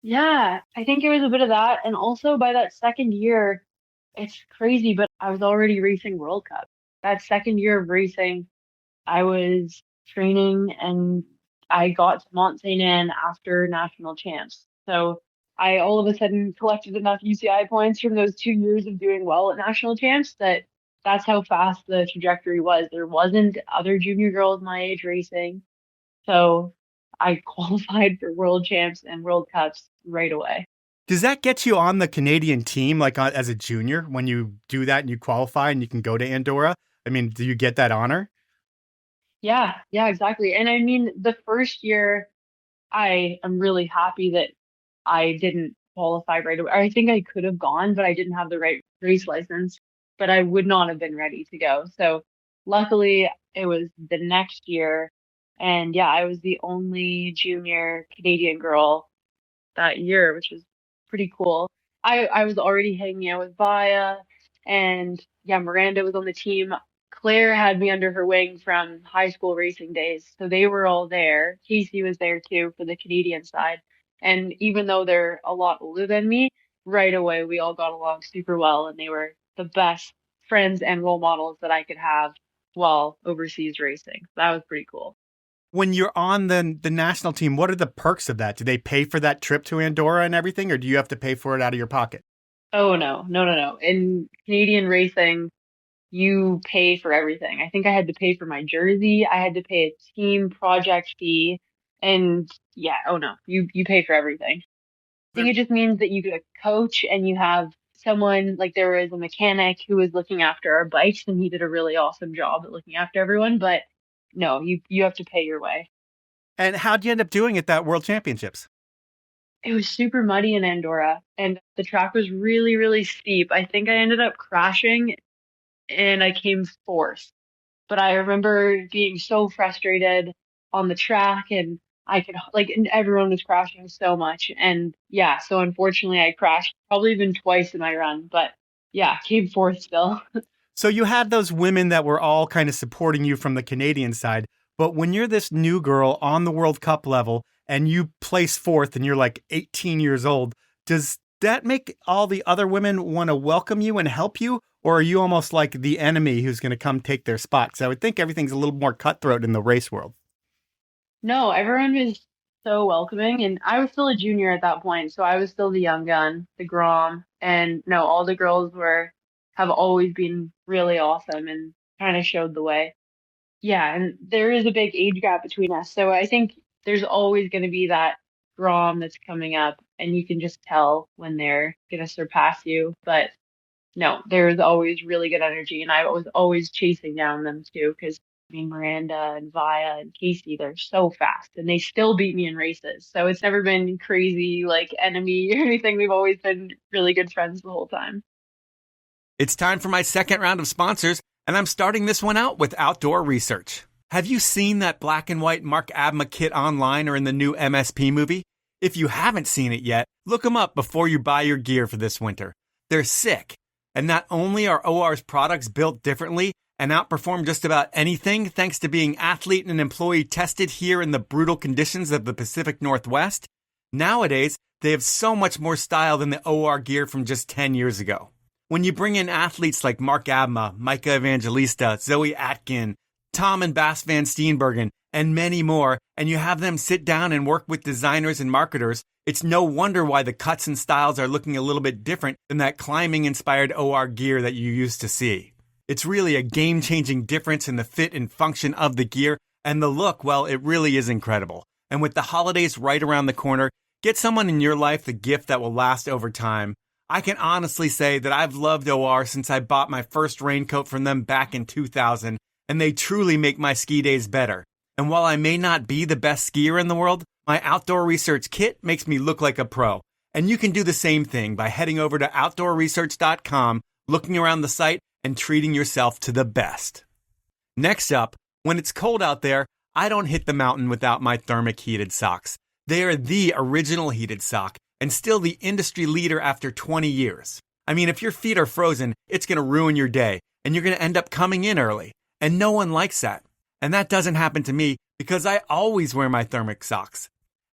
Yeah, I think it was a bit of that. And also by that second year, it's crazy, but I was already racing World Cup. That second year of racing, I was training and I got to Mont Saint Anne after national champs. So I all of a sudden collected enough UCI points from those 2 years of doing well at national champs that's how fast the trajectory was. There wasn't other junior girls my age racing. So I qualified for world champs and World Cups right away. Does that get you on the Canadian team, like as a junior, when you do that and you qualify and you can go to Andorra? I mean, do you get that honor? Yeah, exactly. And I mean, the first year, I am really happy that I didn't qualify right away. I think I could have gone, but I didn't have the right race license, but I would not have been ready to go. So luckily, it was the next year. And yeah, I was the only junior Canadian girl that year, which was pretty cool. I was already hanging out with Vaya, and yeah, Miranda was on the team. Claire had me under her wing from high school racing days. So they were all there. Casey was there too for the Canadian side. And even though they're a lot older than me, right away we all got along super well, and they were the best friends and role models that I could have while overseas racing. That was pretty cool. When you're on the national team, what are the perks of that? Do they pay for that trip to Andorra and everything, or do you have to pay for it out of your pocket? Oh, no. In Canadian racing, you pay for everything. I think I had to pay for my jersey. I had to pay a team project fee. And yeah, oh no, you pay for everything. I think it just means that you get a coach and you have someone, like there was a mechanic who was looking after our bikes, and he did a really awesome job at looking after everyone. But no, you have to pay your way. And how'd you end up doing at that World Championships? It was super muddy in Andorra, and the track was really, really steep. I think I ended up crashing and I came fourth. But I remember being so frustrated on the track, and and everyone was crashing so much. And yeah, so unfortunately I crashed probably even twice in my run, but yeah, came fourth still. So you had those women that were all kind of supporting you from the Canadian side. But when you're this new girl on the World Cup level and you place fourth and you're like 18 years old, does that make all the other women want to welcome you and help you? Or are you almost like the enemy who's going to come take their spot? Because I would think everything's a little more cutthroat in the race world. No, everyone was so welcoming, and I was still a junior at that point, so I was still the young gun, the Grom, and no, all the girls have always been really awesome and kind of showed the way. Yeah, and there is a big age gap between us, so I think there's always going to be that Grom that's coming up, and you can just tell when they're going to surpass you. But no, there's always really good energy, and I was always chasing down them too, because I mean, Miranda and Via and Casey, they're so fast, and they still beat me in races. So it's never been crazy, like, enemy or anything. We've always been really good friends the whole time. It's time for my second round of sponsors, and I'm starting this one out with Outdoor Research. Have you seen that black and white Mark Abma kit online or in the new MSP movie? If you haven't seen it yet, look them up before you buy your gear for this winter. They're sick. And not only are OR's products built differently and outperform just about anything thanks to being athlete and employee tested here in the brutal conditions of the Pacific Northwest, nowadays they have so much more style than the OR gear from just 10 years ago. When you bring in athletes like Mark Abma, Micah Evangelista, Zoe Atkin, Tom and Bass Van Steenbergen, and many more, and you have them sit down and work with designers and marketers, it's no wonder why the cuts and styles are looking a little bit different than that climbing-inspired OR gear that you used to see. It's really a game-changing difference in the fit and function of the gear, and the look, well, it really is incredible. And with the holidays right around the corner, get someone in your life the gift that will last over time. I can honestly say that I've loved OR since I bought my first raincoat from them back in 2000, and they truly make my ski days better. And while I may not be the best skier in the world, my Outdoor Research kit makes me look like a pro. And you can do the same thing by heading over to outdoorresearch.com, looking around the site, and treating yourself to the best. Next up, when it's cold out there, I don't hit the mountain without my thermic heated socks. They are the original heated sock, and still the industry leader after 20 years. I mean, if your feet are frozen, it's going to ruin your day, and you're going to end up coming in early. And no one likes that. And that doesn't happen to me because I always wear my thermic socks.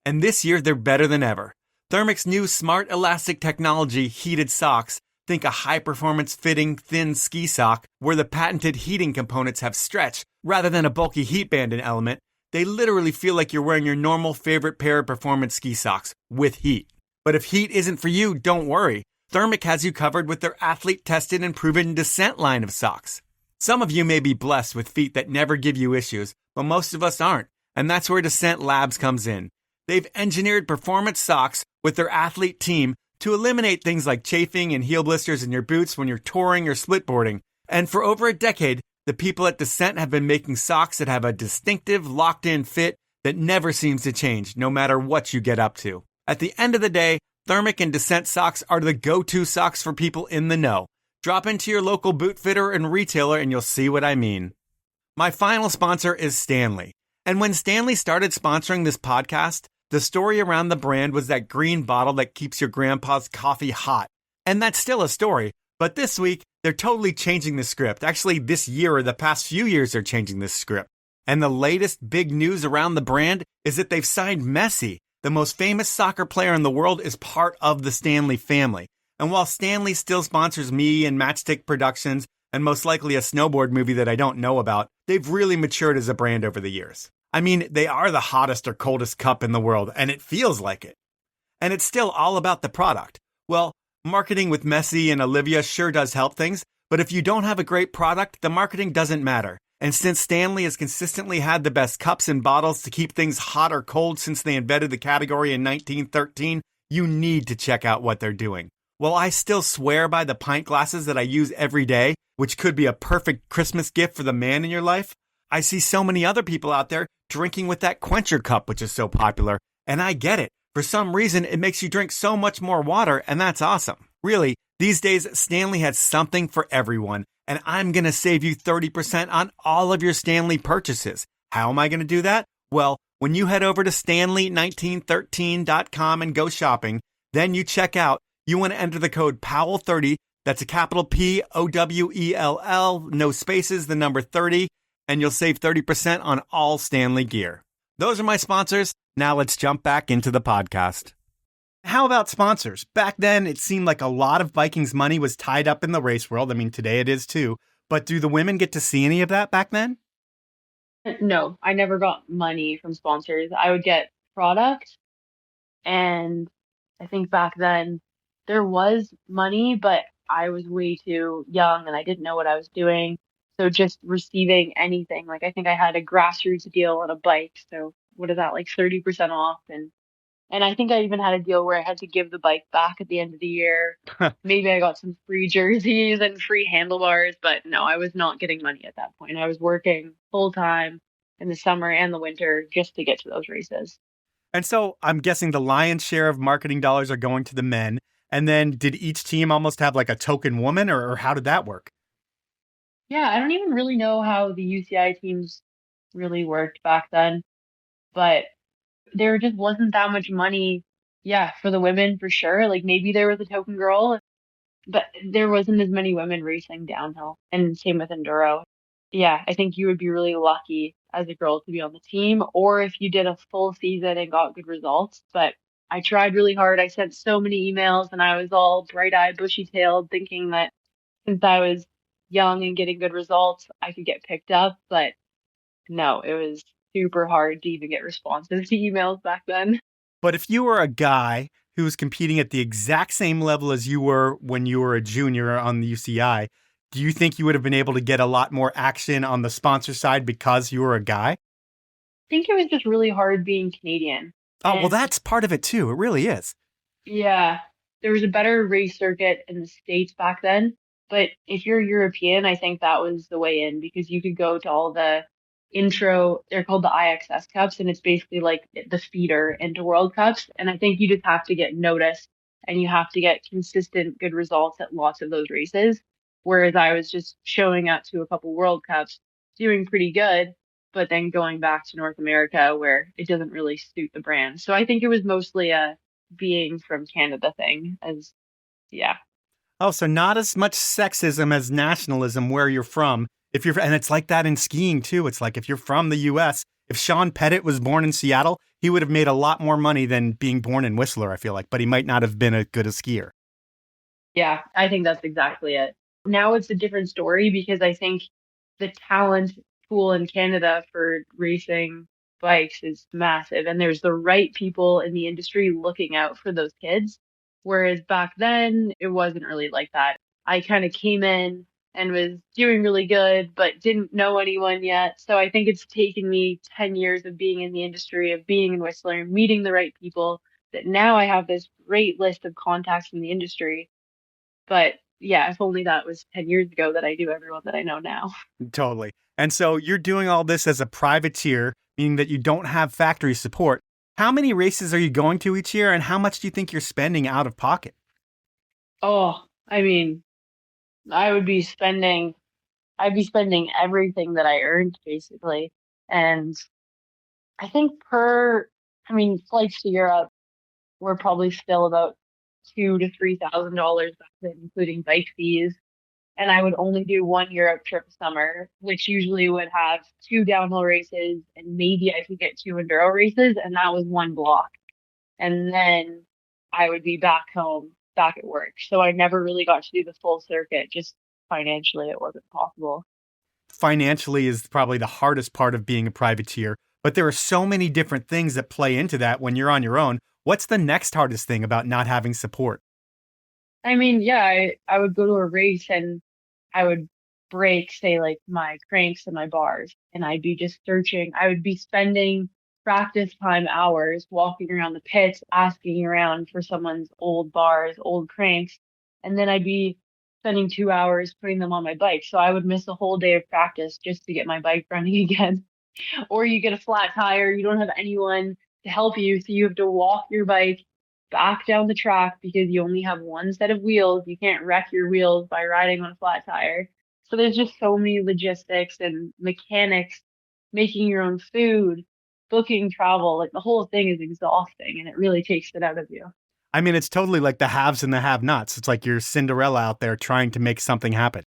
And this year, they're better than ever. Thermic's new smart elastic technology heated socks, think a high-performance fitting thin ski sock where the patented heating components have stretch rather than a bulky heat band element. They literally feel like you're wearing your normal favorite pair of performance ski socks with heat. But if heat isn't for you, don't worry. Thermic has you covered with their athlete-tested and proven Descent line of socks. Some of you may be blessed with feet that never give you issues, but most of us aren't, and that's where Descent Labs comes in. They've engineered performance socks with their athlete team to eliminate things like chafing and heel blisters in your boots when you're touring or splitboarding. And for over a decade, the people at Descent have been making socks that have a distinctive, locked-in fit that never seems to change, no matter what you get up to. At the end of the day, Thermic and Descent socks are the go-to socks for people in the know. Drop into your local boot fitter and retailer and you'll see what I mean. My final sponsor is Stanley. And when Stanley started sponsoring this podcast, the story around the brand was that green bottle that keeps your grandpa's coffee hot. And that's still a story. But this week, they're totally changing the script. Actually, this year or the past few years, they're changing this script. And the latest big news around the brand is that they've signed Messi. The most famous soccer player in the world is part of the Stanley family. And while Stanley still sponsors me and Matchstick Productions, and most likely a snowboard movie that I don't know about, they've really matured as a brand over the years. I mean, they are the hottest or coldest cup in the world, and it feels like it. And it's still all about the product. Well, marketing with Messi and Olivia sure does help things, but if you don't have a great product, the marketing doesn't matter. And since Stanley has consistently had the best cups and bottles to keep things hot or cold since they invented the category in 1913, you need to check out what they're doing. While I still swear by the pint glasses that I use every day, which could be a perfect Christmas gift for the man in your life, I see so many other people out there drinking with that Quencher cup, which is so popular. And I get it. For some reason, it makes you drink so much more water, and that's awesome. Really, these days, Stanley has something for everyone, and I'm going to save you 30% on all of your Stanley purchases. How am I going to do that? Well, when you head over to stanley1913.com and go shopping, then you check out, you want to enter the code POWELL30, that's a capital POWELL, no spaces, the number 30, and you'll save 30% on all Stanley gear. Those are my sponsors. Now let's jump back into the podcast. How about sponsors? Back then, it seemed like a lot of Viking's money was tied up in the race world. I mean, today it is too. But do the women get to see any of that back then? No, I never got money from sponsors. I would get product, and I think back then there was money, but I was way too young and I didn't know what I was doing. So just receiving anything, like I think I had a grassroots deal on a bike. So what is that, like 30% off? And I think I even had a deal where I had to give the bike back at the end of the year. Maybe I got some free jerseys and free handlebars, but no, I was not getting money at that point. I was working full time in the summer and the winter just to get to those races. And so I'm guessing the lion's share of marketing dollars are going to the men. And then did each team almost have like a token woman, or how did that work? Yeah, I don't even really know how the UCI teams really worked back then, but there just wasn't that much money. Yeah, for the women for sure. Like maybe there was a token girl, but there wasn't as many women racing downhill. And same with enduro. Yeah, I think you would be really lucky as a girl to be on the team, or if you did a full season and got good results. But I tried really hard. I sent so many emails and I was all bright-eyed, bushy-tailed, thinking that since I was young and getting good results, I could get picked up. But no, it was super hard to even get responses to emails back then. But if you were a guy who was competing at the exact same level as you were when you were a junior on the UCI, do you think you would have been able to get a lot more action on the sponsor side because you were a guy? I think it was just really hard being Canadian. Oh, well, And that's part of it too. It really is. yeah, there was a better race circuit in the States back then. But if you're European, I think that was the way in because you could go to all the intro, they're called the IXS Cups, and it's basically like the feeder into World Cups. And I think you just have to get noticed and you have to get consistent good results at lots of those races. Whereas I was just showing up to a couple World Cups, doing pretty good, but then going back to North America where it doesn't really suit the brand. So I think it was mostly a being from Canada thing as, yeah. Oh, so not as much sexism as nationalism where you're from. And it's like that in skiing too. It's like if you're from the US, if Sean Pettit was born in Seattle, he would have made a lot more money than being born in Whistler, I feel like, but he might not have been as good a skier. Yeah, I think that's exactly it. Now it's a different story because I think the talent pool in Canada for racing bikes is massive and there's the right people in the industry looking out for those kids. Whereas back then, it wasn't really like that. I kind of came in and was doing really good, but didn't know anyone yet. So I think it's taken me 10 years of being in the industry, of being in Whistler, meeting the right people, that now I have this great list of contacts in the industry. But yeah, if only that was 10 years ago that I knew everyone that I know now. Totally. And so you're doing all this as a privateer, meaning that you don't have factory support. How many races are you going to each year, and how much do you think you're spending out of pocket? Oh, I mean, I'd be spending everything that I earned basically. And I think flights to Europe were probably still about $2,000 to $3,000 back then, including bike fees. And I would only do one Europe trip a summer, which usually would have two downhill races and maybe I could get two enduro races, and that was one block. And then I would be back home, back at work. So I never really got to do the full circuit. Just financially, it wasn't possible. Financially is probably the hardest part of being a privateer, but there are so many different things that play into that when you're on your own. What's the next hardest thing about not having support? I mean, yeah, I would go to a race and I would break, say, like my cranks and my bars, and I'd be just searching. I would be spending practice time hours walking around the pits, asking around for someone's old bars, old cranks, and then I'd be spending 2 hours putting them on my bike. So I would miss a whole day of practice just to get my bike running again. Or you get a flat tire, you don't have anyone to help you, so you have to walk your bike back down the track because you only have one set of wheels. You can't wreck your wheels by riding on a flat tire. So there's just so many logistics and mechanics, making your own food, booking travel. Like the whole thing is exhausting and it really takes it out of you. I mean, it's totally like the haves and the have-nots. It's like you're Cinderella out there trying to make something happen.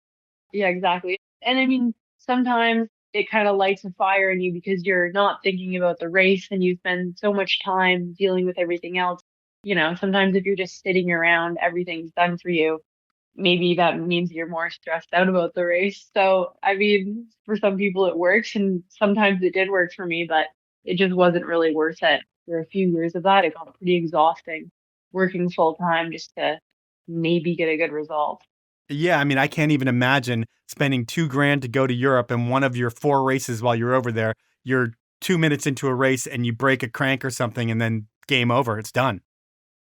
Yeah, exactly. And I mean, sometimes it kind of lights a fire in you because you're not thinking about the race and you spend so much time dealing with everything else. sometimes if you're just sitting around, everything's done for you. Maybe that means you're more stressed out about the race. So, I mean, for some people it works, and sometimes it did work for me, but it just wasn't really worth it. For a few years of that, it got pretty exhausting working full time just to maybe get a good result. Yeah, I mean, I can't even imagine spending $2,000 to go to Europe and one of your 4 races while you're over there, you're 2 minutes into a race and you break a crank or something and then game over. It's done.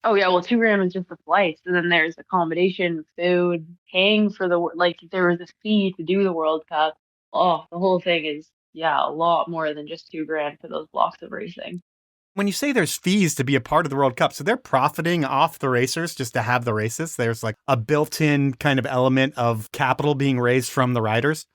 Oh yeah, well, 2 grand is just the flights, and then there's accommodation, food, paying for like there was a fee to do the World Cup. Oh, the whole thing is a lot more than just 2 grand for those blocks of racing. When you say there's fees to be a part of the World Cup, so they're profiting off the racers just to have the races. There's like a built-in kind of element of capital being raised from the riders.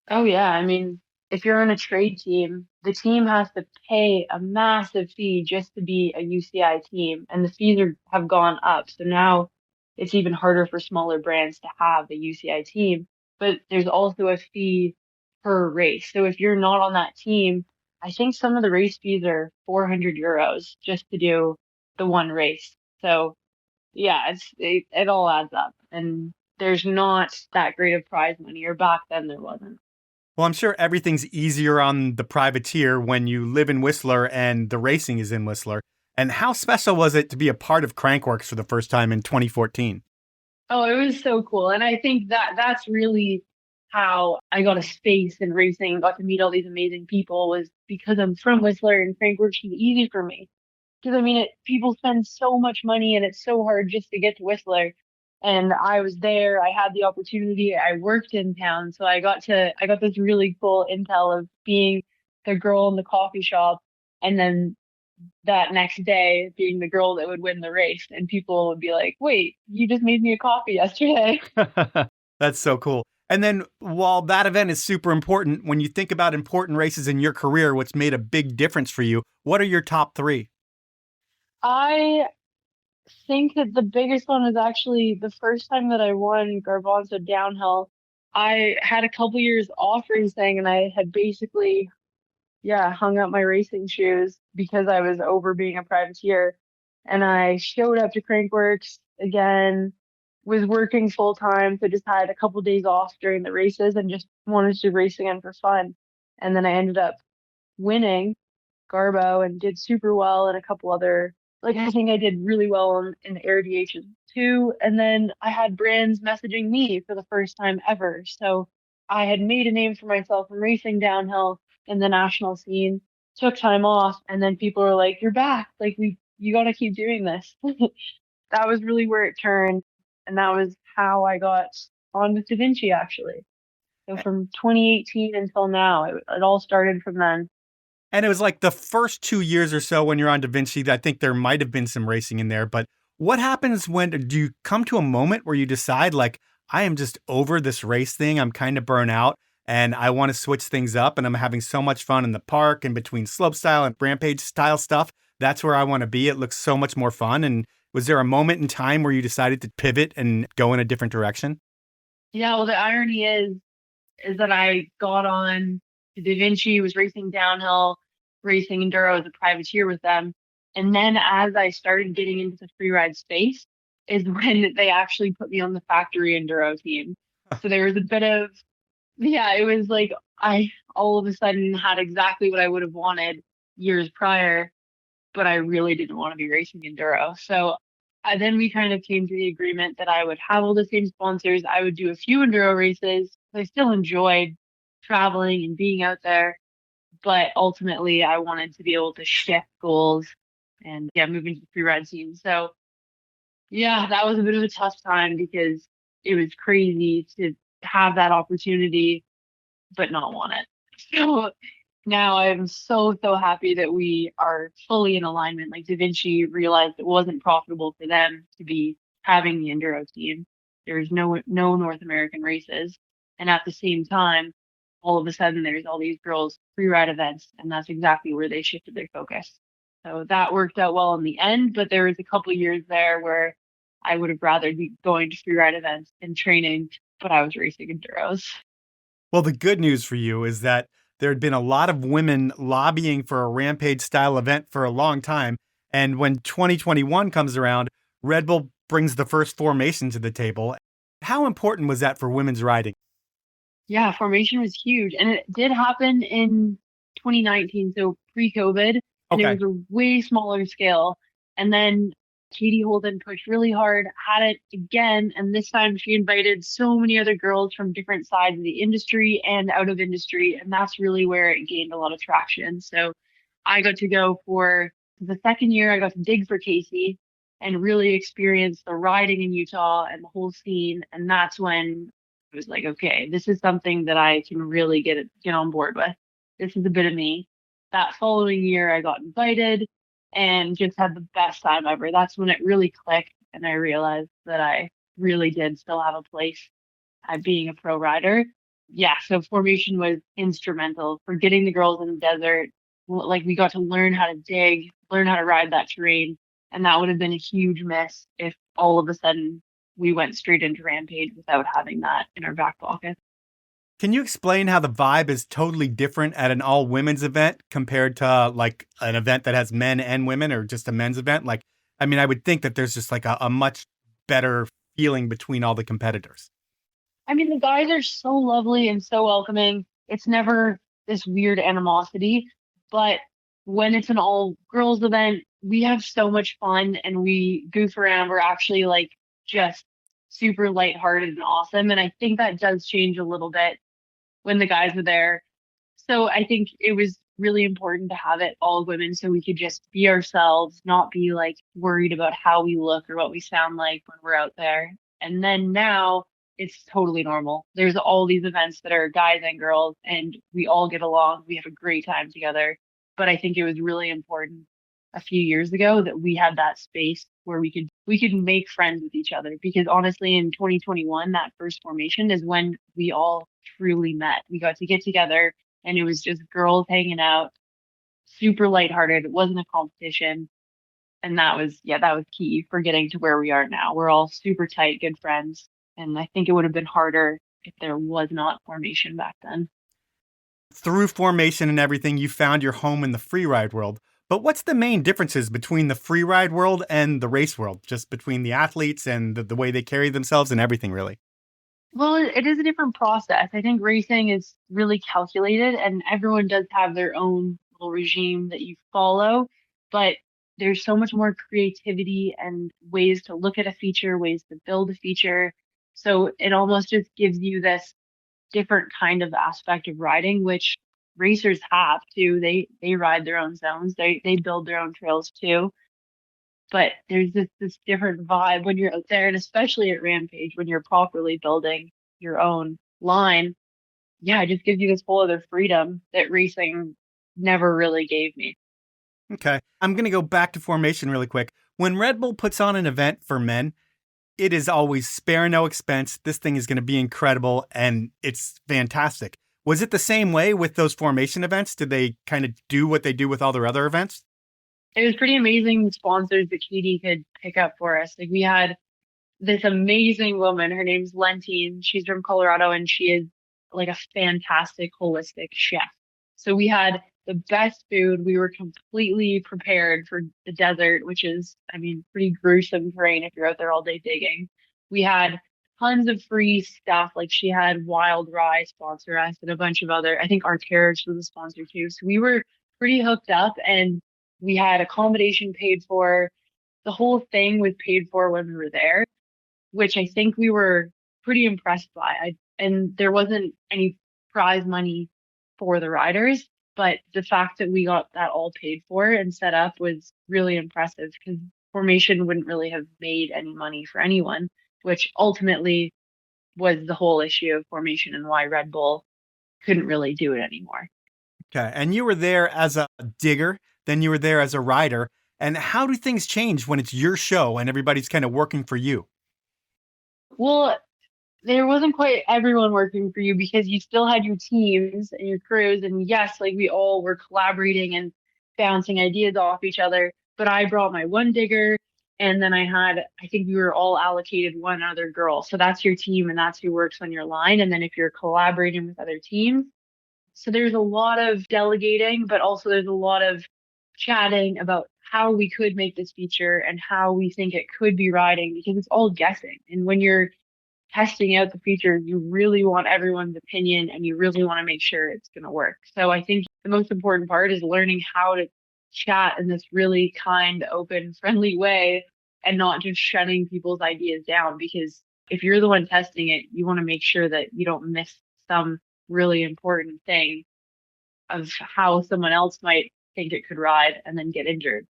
Oh yeah, I mean, if you're on a trade team, the team has to pay a massive fee just to be a UCI team, and the fees have gone up. So now it's even harder for smaller brands to have a UCI team. But there's also a fee per race. So if you're not on that team, I think some of the race fees are 400 euros just to do the one race. So yeah, it all adds up, and there's not that great of prize money, or back then there wasn't. Well, I'm sure everything's easier on the privateer when you live in Whistler and the racing is in Whistler. And how special was it to be a part of Crankworks for the first time in 2014? Oh, it was so cool. And I think that's really how I got a space in racing and got to meet all these amazing people, was because I'm from Whistler and Crankworks was easy for me. Because I mean, people spend so much money and it's so hard just to get to Whistler. And I was there. I had the opportunity. I worked in town, so I got this really cool intel of being the girl in the coffee shop, and then that next day being the girl that would win the race. And people would be like, "Wait, you just made me a coffee yesterday." That's so cool. And then while that event is super important, when you think about important races in your career, what's made a big difference for you, what are your top 3? I think that the biggest one was actually the first time that I won Garbanzo downhill. I had a couple years off racing, and I had basically, hung up my racing shoes because I was over being a privateer. And I showed up to Crankworks again, was working full time, so just had a couple days off during the races and just wanted to race again for fun. And then I ended up winning Garbo and did super well, and a couple other, I think I did really well in the air DHs too. And then I had brands messaging me for the first time ever. So I had made a name for myself in racing downhill in the national scene, took time off, and then people were like, "You're back. You got to keep doing this." That was really where it turned. And that was how I got on with Devincci, actually. So from 2018 until now, it all started from then. And it was like the first 2 years or so when you're on Devincci, I think there might have been some racing in there. But what happens do you come to a moment where you decide, like, I am just over this race thing, I'm kind of burnt out, and I want to switch things up, and I'm having so much fun in the park and between slopestyle and Rampage style stuff. That's where I want to be. It looks so much more fun. And was there a moment in time where you decided to pivot and go in a different direction? Yeah, well, the irony is that I got on to Devincci, was racing downhill, racing enduro as a privateer with them. And then as I started getting into the freeride space is when they actually put me on the factory enduro team. So there was a bit of, it was like I all of a sudden had exactly what I would have wanted years prior, but I really didn't want to be racing enduro. So then we kind of came to the agreement that I would have all the same sponsors. I would do a few enduro races. I still enjoyed traveling and being out there, but ultimately I wanted to be able to shift goals and move into the freeride scene. So that was a bit of a tough time because it was crazy to have that opportunity but not want it. So now I'm so happy that we are fully in alignment. Like Devincci realized it wasn't profitable for them to be having the enduro team. There's no North American races. And at the same time, all of a sudden there's all these girls freeride events, and that's exactly where they shifted their focus. So that worked out well in the end, but there was a couple of years there where I would have rather be going to freeride events and training, but I was racing enduros. Well, the good news for you is that there had been a lot of women lobbying for a Rampage style event for a long time. And when 2021 comes around, Red Bull brings the first formation to the table. How important was that for women's riding? Yeah, formation was huge. And it did happen in 2019, so pre-COVID, and it Okay. was a way smaller scale. And then Katie Holden pushed really hard, had it again, and this time she invited so many other girls from different sides of the industry and out of industry, and that's really where it gained a lot of traction. So I got to go for the second year, I got to dig for Casey and really experience the riding in Utah and the whole scene. And that's when it was like, okay, this is something that I can really get on board with. This is a bit of me. That following year, I got invited and just had the best time ever. That's when it really clicked, and I realized that I really did still have a place at being a pro rider. Yeah, so formation was instrumental for getting the girls in the desert. Like, we got to learn how to dig, learn how to ride that terrain, and that would have been a huge miss if all of a sudden we went straight into Rampage without having that in our back pocket. Can you explain how the vibe is totally different at an all women's event compared to like an event that has men and women, or just a men's event? Like, I mean, I would think that there's just like a much better feeling between all the competitors. I mean, the guys are so lovely and so welcoming. It's never this weird animosity, but when it's an all girls event, we have so much fun and we goof around. We're actually like just super lighthearted and awesome. And I think that does change a little bit when the guys are there. So I think it was really important to have it all women so we could just be ourselves, not be like worried about how we look or what we sound like when we're out there. And then now it's totally normal. There's all these events that are guys and girls and we all get along. We have a great time together. But I think it was really important a few years ago that we had that space where we could make friends with each other, because honestly in 2021 that first formation is when we all truly met. We got to get together and it was just girls hanging out, super lighthearted. It wasn't a competition, and that was key for getting to where we are now. We're all super tight, good friends, and I think it would have been harder if there was not formation back then. Through formation and everything, you found your home in the freeride world. But what's the main differences between the freeride world and the race world, just between the athletes and the way they carry themselves and everything, really? Well, it is a different process. I think racing is really calculated and everyone does have their own little regime that you follow, but there's so much more creativity and ways to look at a feature, ways to build a feature. So it almost just gives you this different kind of aspect of riding, which racers have too. They ride their own zones. They build their own trails too. But there's this different vibe when you're out there, and especially at Rampage when you're properly building your own line. Yeah, it just gives you this whole other freedom that racing never really gave me. Okay. I'm going to go back to formation really quick. When Red Bull puts on an event for men, it is always spare no expense. This thing is going to be incredible and it's fantastic. Was it the same way with those formation events? Did they kind of do what they do with all their other events? It was pretty amazing the sponsors that Katie could pick up for us. Like, we had this amazing woman. Her name's Lentine. She's from Colorado and she is like a fantastic holistic chef. So we had the best food. We were completely prepared for the desert, which is, I mean, pretty gruesome terrain if you're out there all day digging. We had tons of free stuff. Like, she had Wild Rye sponsor us and a bunch of other, I think Arc'teryx was a sponsor too. So we were pretty hooked up and we had accommodation paid for. The whole thing was paid for when we were there, which I think we were pretty impressed by. And there wasn't any prize money for the riders, but the fact that we got that all paid for and set up was really impressive, because formation wouldn't really have made any money for anyone, which ultimately was the whole issue of formation and why Red Bull couldn't really do it anymore. Okay. And you were there as a digger, then you were there as a rider. And how do things change when it's your show and everybody's kind of working for you? Well, there wasn't quite everyone working for you, because you still had your teams and your crews. And yes, like, we all were collaborating and bouncing ideas off each other. But I brought my one digger, and then I think we were all allocated one other girl. So that's your team and that's who works on your line. And then if you're collaborating with other teams, so there's a lot of delegating, but also there's a lot of chatting about how we could make this feature and how we think it could be riding, because it's all guessing. And when you're testing out the feature, you really want everyone's opinion and you really want to make sure it's going to work. So I think the most important part is learning how to chat in this really kind, open, friendly way and not just shutting people's ideas down. Because if you're the one testing it, you want to make sure that you don't miss some really important thing of how someone else might think it could ride and then get injured.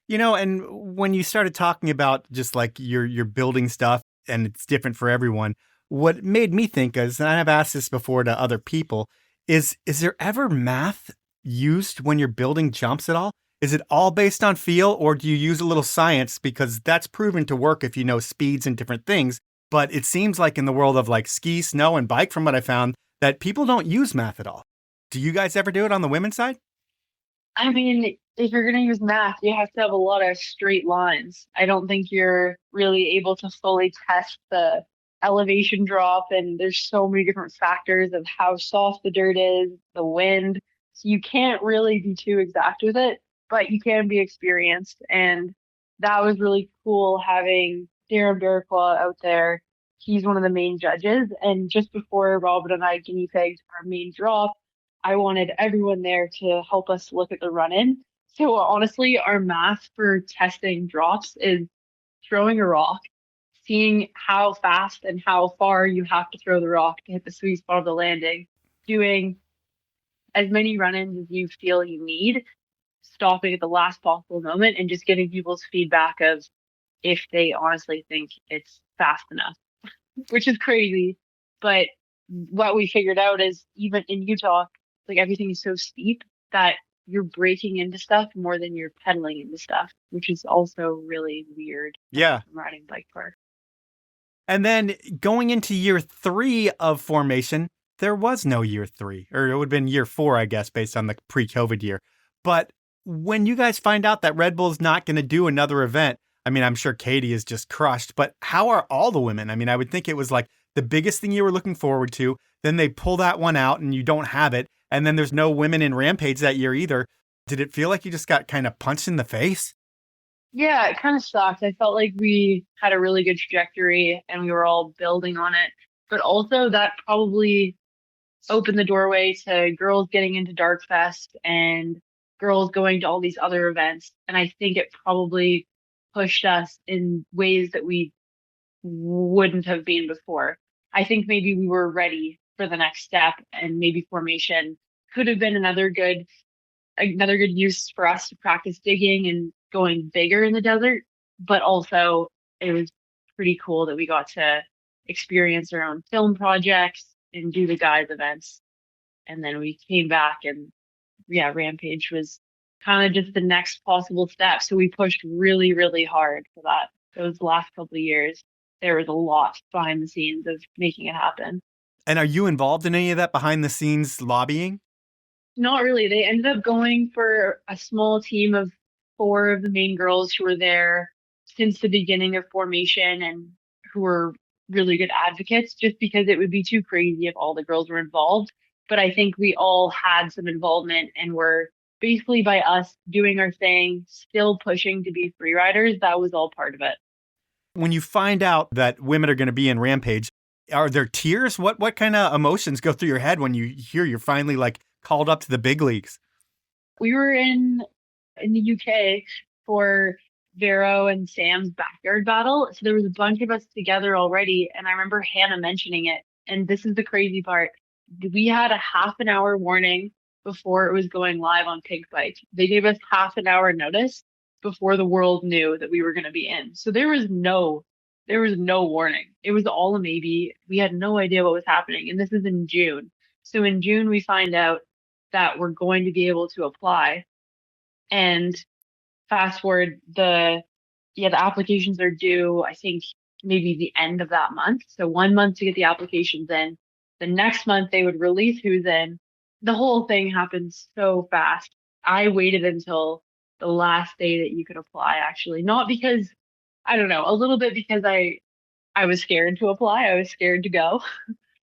You know, and when you started talking about just like your building stuff and it's different for everyone, what made me think is, and I've asked this before to other people, is there ever math used when you're building jumps at all? Is it all based on feel, or do you use a little science? Because that's proven to work if you know speeds and different things. But it seems like in the world of like ski, snow, and bike, from what I found, that people don't use math at all. Do you guys ever do it on the women's side? I mean, if you're going to use math, you have to have a lot of straight lines. I don't think you're really able to fully test the elevation drop. And there's so many different factors of how soft the dirt is, the wind. So you can't really be too exact with it, but you can be experienced. And that was really cool having Darren Barracqua out there. He's one of the main judges. And just before Robin and I guinea pigged our main drop, I wanted everyone there to help us look at the run-in. So honestly, our math for testing drops is throwing a rock, seeing how fast and how far you have to throw the rock to hit the sweet spot of the landing, doing as many run-ins as you feel you need, stopping at the last possible moment, and just getting people's feedback of if they honestly think it's fast enough, which is crazy. But what we figured out is even in Utah, like everything is so steep that you're braking into stuff more than you're pedaling into stuff, which is also really weird. Yeah. From riding bike park. And then going into year 3 of formation, there was no year 3, or it would have been year 4, I guess, based on the pre-COVID year. But when you guys find out that Red Bull's not going to do another event, I mean, I'm sure Katie is just crushed, but how are all the women? I mean, I would think it was like the biggest thing you were looking forward to. Then they pull that one out and you don't have it. And then there's no women in Rampage that year either. Did it feel like you just got kind of punched in the face? Yeah, it kind of sucked. I felt like we had a really good trajectory and we were all building on it. But also that probably opened the doorway to girls getting into Dark Fest and girls going to all these other events. And I think it probably pushed us in ways that we wouldn't have been before. I think maybe we were ready for the next step, and maybe formation could have been another good use for us to practice digging and going bigger in the desert. But also it was pretty cool that we got to experience our own film projects and do the guys events. And then we came back and yeah, Rampage was kind of just the next possible step. So we pushed really, really hard for that. Those last couple of years, there was a lot behind the scenes of making it happen. And are you involved in any of that behind the scenes lobbying? Not really. They ended up going for a small team of 4 of the main girls who were there since the beginning of formation and who were really good advocates, just because it would be too crazy if all the girls were involved. But I think we all had some involvement and were basically, by us doing our thing, still pushing to be free riders. That was all part of it. When you find out that women are going to be in Rampage, are there tears? What kind of emotions go through your head when you hear you're finally like called up to the big leagues? We were in the UK for Vero and Sam's backyard battle. So there was a bunch of us together already. And I remember Hannah mentioning it. And this is the crazy part. We had a half an hour warning before it was going live on Pig Bike. They gave us half an hour notice before the world knew that we were going to be in. So there was no warning. It was all a maybe. We had no idea what was happening. And this is in June. So in June, we find out that we're going to be able to apply. And fast forward, the applications are due, I think, maybe the end of that month. So 1 month to get the applications in. The next month, they would release who's in. The whole thing happened so fast. I waited until the last day that you could apply, actually. Not because, I don't know, a little bit because I was scared to apply. I was scared to go.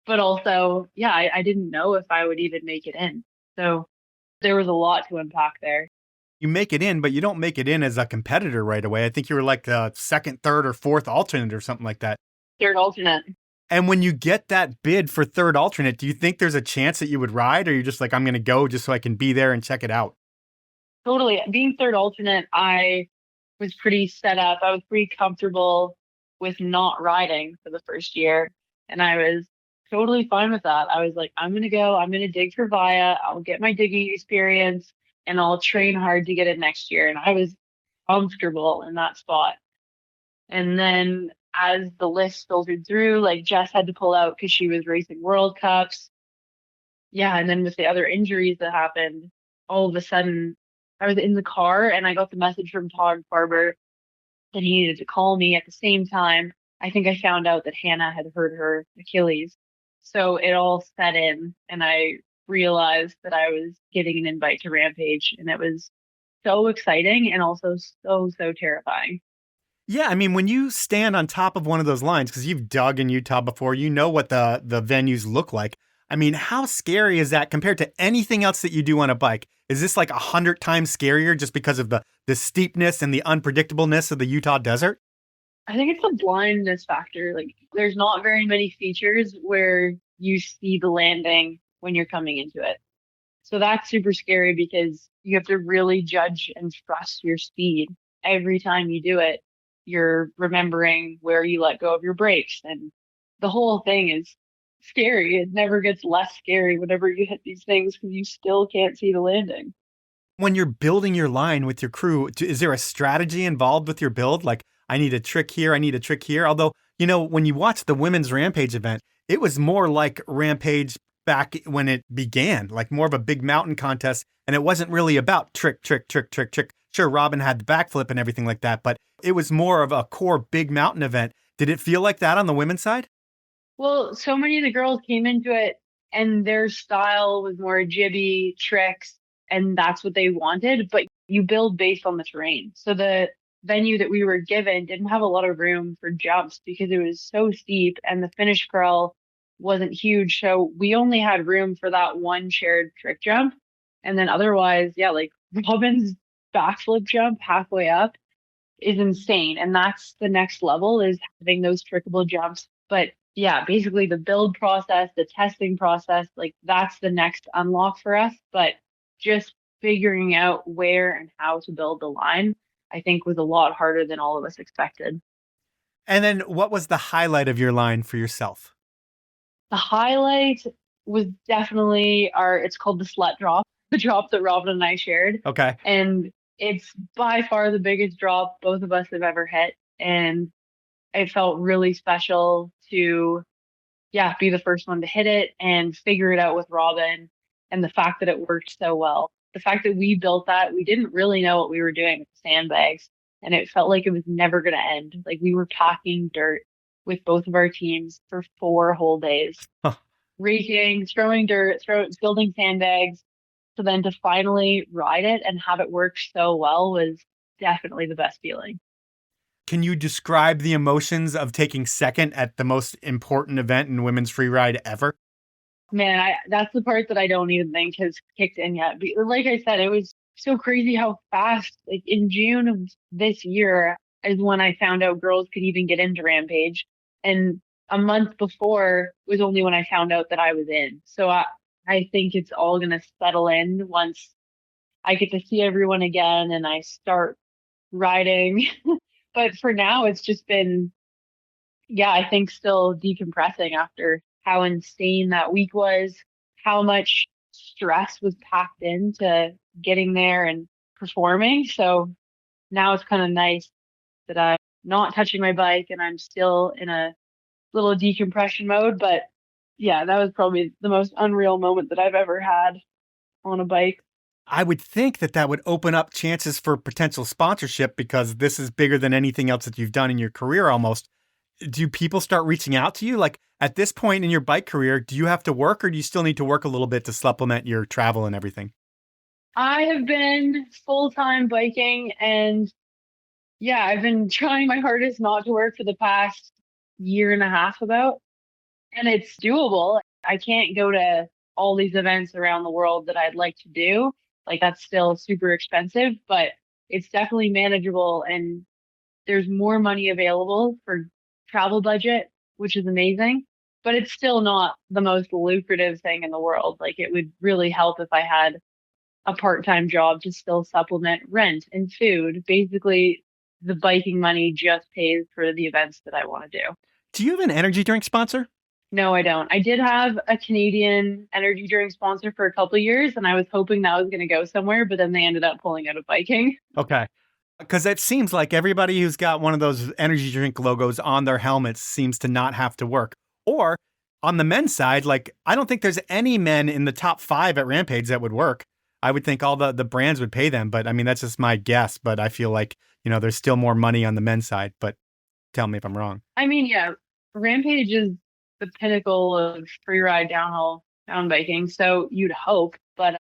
But also, yeah, I didn't know if I would even make it in. So there was a lot to unpack there. You make it in, but you don't make it in as a competitor right away. I think you were like the second, third, or fourth alternate or something like that. Third alternate. And when you get that bid for third alternate, do you think there's a chance that you would ride, or you're just like, I'm going to go just so I can be there and check it out? Totally. Being third alternate, I was pretty set up. I was pretty comfortable with not riding for the first year. And I was totally fine with that. I was like, I'm going to go, I'm going to dig for Via. I'll get my digging experience and I'll train hard to get it next year. And I was comfortable in that spot. And then as the list filtered through, like Jess had to pull out because she was racing World Cups. Yeah. And then with the other injuries that happened, all of a sudden I was in the car and I got the message from Todd Farber that he needed to call me at the same time. I think I found out that Hannah had hurt her Achilles. So it all set in and I realized that I was getting an invite to Rampage, and it was so exciting and also so terrifying. Yeah, I mean, when you stand on top of one of those lines, because you've dug in Utah before, you know what the venues look like. I mean, how scary is that compared to anything else that you do on a bike? Is this like 100 times scarier just because of the steepness and the unpredictableness of the Utah desert? I think it's a blindness factor. Like, there's not very many features where you see the landing when you're coming into it. So that's super scary because you have to really judge and trust your speed. Every time you do it, you're remembering where you let go of your brakes. And the whole thing is scary. It never gets less scary whenever you hit these things because you still can't see the landing. When you're building your line with your crew, is there a strategy involved with your build? Like, I need a trick here, I need a trick here. Although, you know, when you watch the women's Rampage event, it was more like Rampage back when it began, like more of a big mountain contest. And it wasn't really about trick. Sure, Robin had the backflip and everything like that, but it was more of a core big mountain event. Did it feel like that on the women's side? Well, so many of the girls came into it and their style was more jibby tricks, and that's what they wanted. But you build based on the terrain. So the venue that we were given didn't have a lot of room for jumps because it was so steep and the finish curl wasn't huge. So we only had room for that one shared trick jump. And then otherwise, yeah, like Robin's backflip jump halfway up is insane. And that's the next level, is having those trickable jumps. But yeah, basically the build process, the testing process, like that's the next unlock for us. But just figuring out where and how to build the line, I think, was a lot harder than all of us expected. And then what was the highlight of your line for yourself? The highlight was definitely it's called the slut drop, the drop that Robin and I shared. Okay. And it's by far the biggest drop both of us have ever hit. And it felt really special to, yeah, be the first one to hit it and figure it out with Robin. And the fact that it worked so well, the fact that we built that, we didn't really know what we were doing with the sandbags. And it felt like it was never going to end. Like, we were packing dirt with both of our teams for 4 whole days, raking, throwing dirt, building sandbags. So then to finally ride it and have it work so well was definitely the best feeling. Can you describe the emotions of taking second at the most important event in women's freeride ever? Man, that's the part that I don't even think has kicked in yet. But like I said, it was so crazy how fast, like in June of this year is when I found out girls could even get into Rampage. And a month before was only when I found out that I was in. So I think it's all going to settle in once I get to see everyone again and I start riding. But for now, it's just been, yeah, I think still decompressing after how insane that week was, how much stress was packed into getting there and performing. So now it's kind of nice that I'm not touching my bike and I'm still in a little decompression mode. But yeah, that was probably the most unreal moment that I've ever had on a bike. I would think that would open up chances for potential sponsorship because this is bigger than anything else that you've done in your career almost. Do people start reaching out to you? Like, at this point in your bike career, do you have to work or do you still need to work a little bit to supplement your travel and everything? I have been full-time biking, and yeah, I've been trying my hardest not to work for the past year and a half about, and it's doable. I can't go to all these events around the world that I'd like to do. Like that's still super expensive, but it's definitely manageable and there's more money available for travel budget, which is amazing, but it's still not the most lucrative thing in the world. Like it would really help if I had a part-time job to still supplement rent and food. Basically, the biking money just pays for the events that I want to do. Do you have an energy drink sponsor? No, I don't. I did have a Canadian energy drink sponsor for a couple of years, and I was hoping that was going to go somewhere, but then they ended up pulling out of biking. Okay. Because it seems like everybody who's got one of those energy drink logos on their helmets seems to not have to work. Or on the men's side, like, I don't think there's any men in the top 5 at Rampage that would work. I would think all the brands would pay them, but I mean, that's just my guess. But I feel like, there's still more money on the men's side, but tell me if I'm wrong. I mean, yeah, Rampage is the pinnacle of freeride downhill mountain biking. So you'd hope, but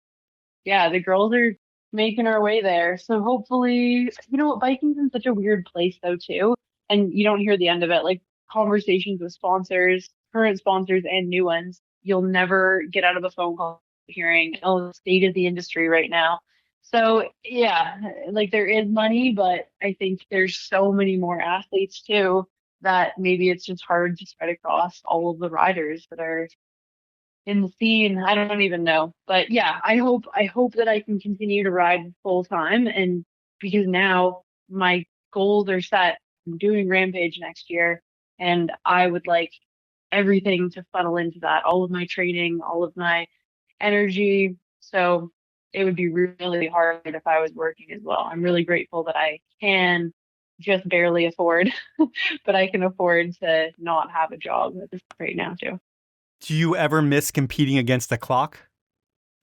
yeah, the girls are making our way there. So hopefully, biking's in such a weird place though too. And you don't hear the end of it. Like conversations with sponsors, current sponsors and new ones, you'll never get out of a phone call hearing, the state of the industry right now. So yeah, like there is money, but I think there's so many more athletes too that maybe it's just hard to spread across all of the riders that are in the scene. I don't even know. But yeah, I hope that I can continue to ride full time. And because now my goals are set, I'm doing Rampage next year and I would like everything to funnel into that, all of my training, all of my energy. So it would be really hard if I was working as well. I'm really grateful that I can just barely afford, but I can afford to not have a job at this right now too. Do you ever miss competing against the clock?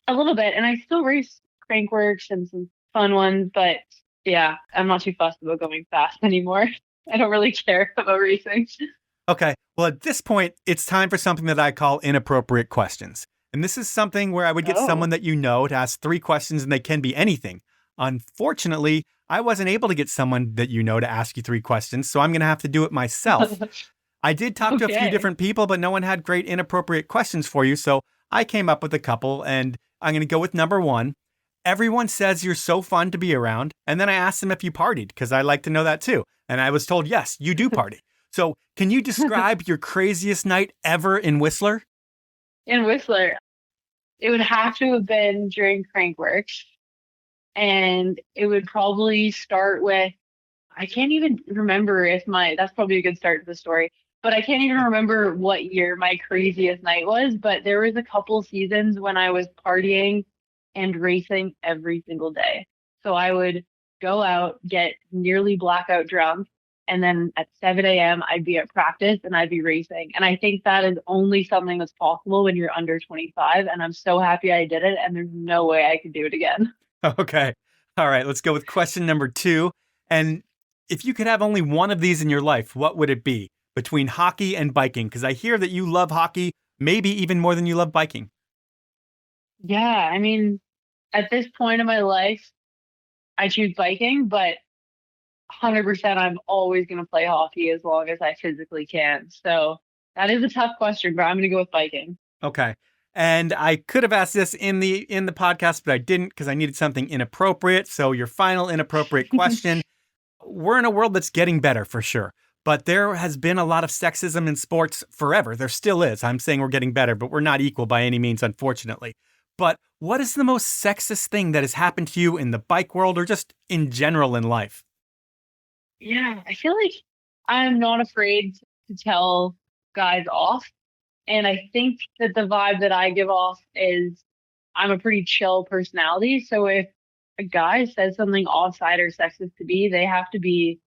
A little bit. And I still race Crankworks and some fun ones, but yeah, I'm not too fussed about going fast anymore. I don't really care about racing. Okay. Well, at this point, it's time for something that I call inappropriate questions. And this is something where I would get someone that to ask 3 questions, and they can be anything. Unfortunately, I wasn't able to get someone that to ask you 3 questions, so I'm going to have to do it myself. I did talk to a few different people, but no one had great inappropriate questions for you, so I came up with a couple, and I'm going to go with number 1. Everyone says you're so fun to be around, and then I asked them if you partied, because I like to know that too. And I was told, yes, you do party. So can you describe your craziest night ever in Whistler? In Whistler, it would have to have been during Crankworks. And it would probably start with, I can't even remember that's probably a good start to the story, but I can't even remember what year my craziest night was. But there was a couple seasons when I was partying and racing every single day. So I would go out, get nearly blackout drunk, and then at 7 a.m. I'd be at practice and I'd be racing. And I think that is only something that's possible when you're under 25. And I'm so happy I did it. And there's no way I could do it again. Okay. All right. Let's go with question number 2. And if you could have only one of these in your life, what would it be between hockey and biking? Because I hear that you love hockey, maybe even more than you love biking. Yeah. I mean, at this point in my life, I choose biking, but 100% I'm always going to play hockey as long as I physically can. So that is a tough question, but I'm going to go with biking. Okay. And I could have asked this in the podcast, but I didn't because I needed something inappropriate. So your final inappropriate question. We're in a world that's getting better for sure, but there has been a lot of sexism in sports forever. There still is. I'm saying we're getting better, but we're not equal by any means, unfortunately. But what is the most sexist thing that has happened to you in the bike world or just in general in life? Yeah, I feel like I'm not afraid to tell guys off. And I think that the vibe that I give off is I'm a pretty chill personality. So if a guy says something offside or sexist to me, they have to be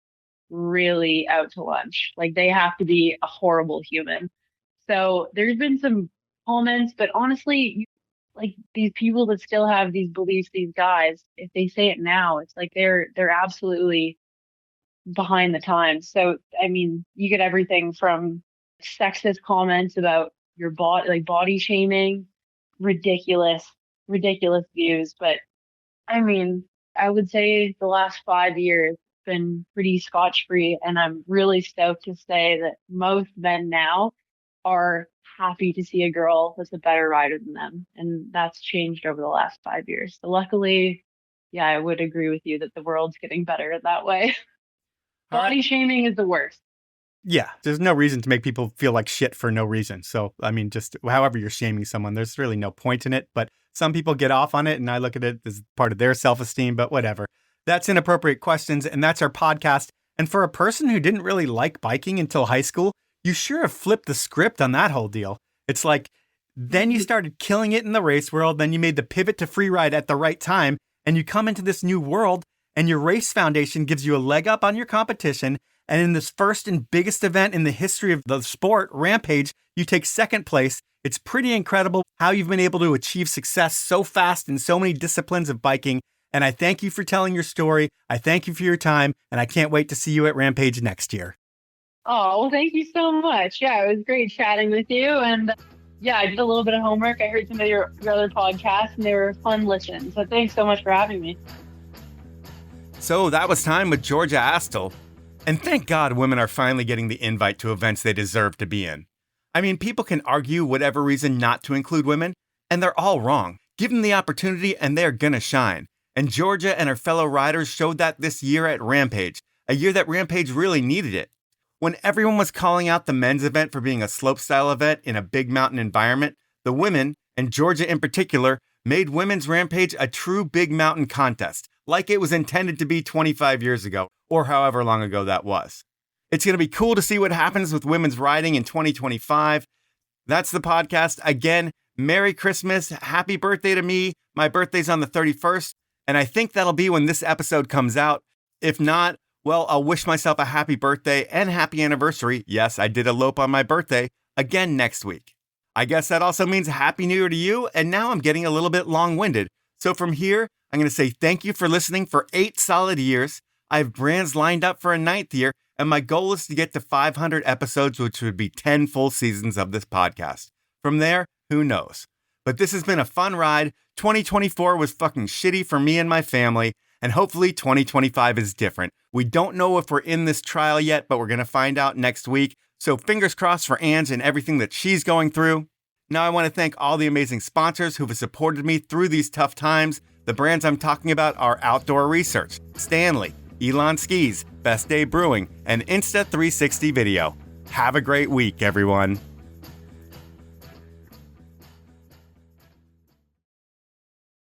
really out to lunch. Like they have to be a horrible human. So there's been some comments, but honestly, like these people that still have these beliefs, these guys, if they say it now, it's like they're absolutely behind the times. So, I mean, you get everything from sexist comments about your body, like body shaming, ridiculous views. But I mean, I would say the last 5 years been pretty scotch free. And I'm really stoked to say that most men now are happy to see a girl that's a better rider than them. And that's changed over the last 5 years. So luckily, yeah, I would agree with you that the world's getting better that way. Body shaming is the worst. Yeah, there's no reason to make people feel like shit for no reason. So, I mean, just however you're shaming someone, there's really no point in it. But some people get off on it, and I look at it as part of their self-esteem, but whatever. That's Inappropriate Questions, and that's our podcast. And for a person who didn't really like biking until high school, you sure have flipped the script on that whole deal. It's like, then you started killing it in the race world, then you made the pivot to freeride at the right time, and you come into this new world, and your race foundation gives you a leg up on your competition. And in this first and biggest event in the history of the sport, Rampage, you take second place. It's pretty incredible how you've been able to achieve success so fast in so many disciplines of biking. And I thank you for telling your story. I thank you for your time. And I can't wait to see you at Rampage next year. Oh, well, thank you so much. Yeah, it was great chatting with you. And yeah, I did a little bit of homework. I heard some of your other podcasts, and they were fun listens. So thanks so much for having me. So that was time with Georgia Astle. And thank God women are finally getting the invite to events they deserve to be in. I mean, people can argue whatever reason not to include women, and they're all wrong. Give them the opportunity and they're gonna shine. And Georgia and her fellow riders showed that this year at Rampage, a year that Rampage really needed it. When everyone was calling out the men's event for being a slopestyle event in a big mountain environment, the women, and Georgia in particular, made women's Rampage a true big mountain contest, like it was intended to be 25 years ago, or however long ago that was. It's going to be cool to see what happens with women's riding in 2025. That's the podcast. Again, Merry Christmas, happy birthday to me. My birthday's on the 31st, and I think that'll be when this episode comes out. If not, well, I'll wish myself a happy birthday and happy anniversary. Yes, I did elope on my birthday again next week. I guess that also means Happy New Year to you, and now I'm getting a little bit long-winded. So from here, I'm going to say thank you for listening for 8 solid years. I have brands lined up for a 9th year, and my goal is to get to 500 episodes, which would be 10 full seasons of this podcast. From there, who knows? But this has been a fun ride. 2024 was fucking shitty for me and my family, and hopefully 2025 is different. We don't know if we're in this trial yet, but we're going to find out next week. So fingers crossed for Ange and everything that she's going through. Now I want to thank all the amazing sponsors who have supported me through these tough times. The brands I'm talking about are Outdoor Research, Stanley, Elan Skis, Best Day Brewing, and Insta360 Video. Have a great week, everyone.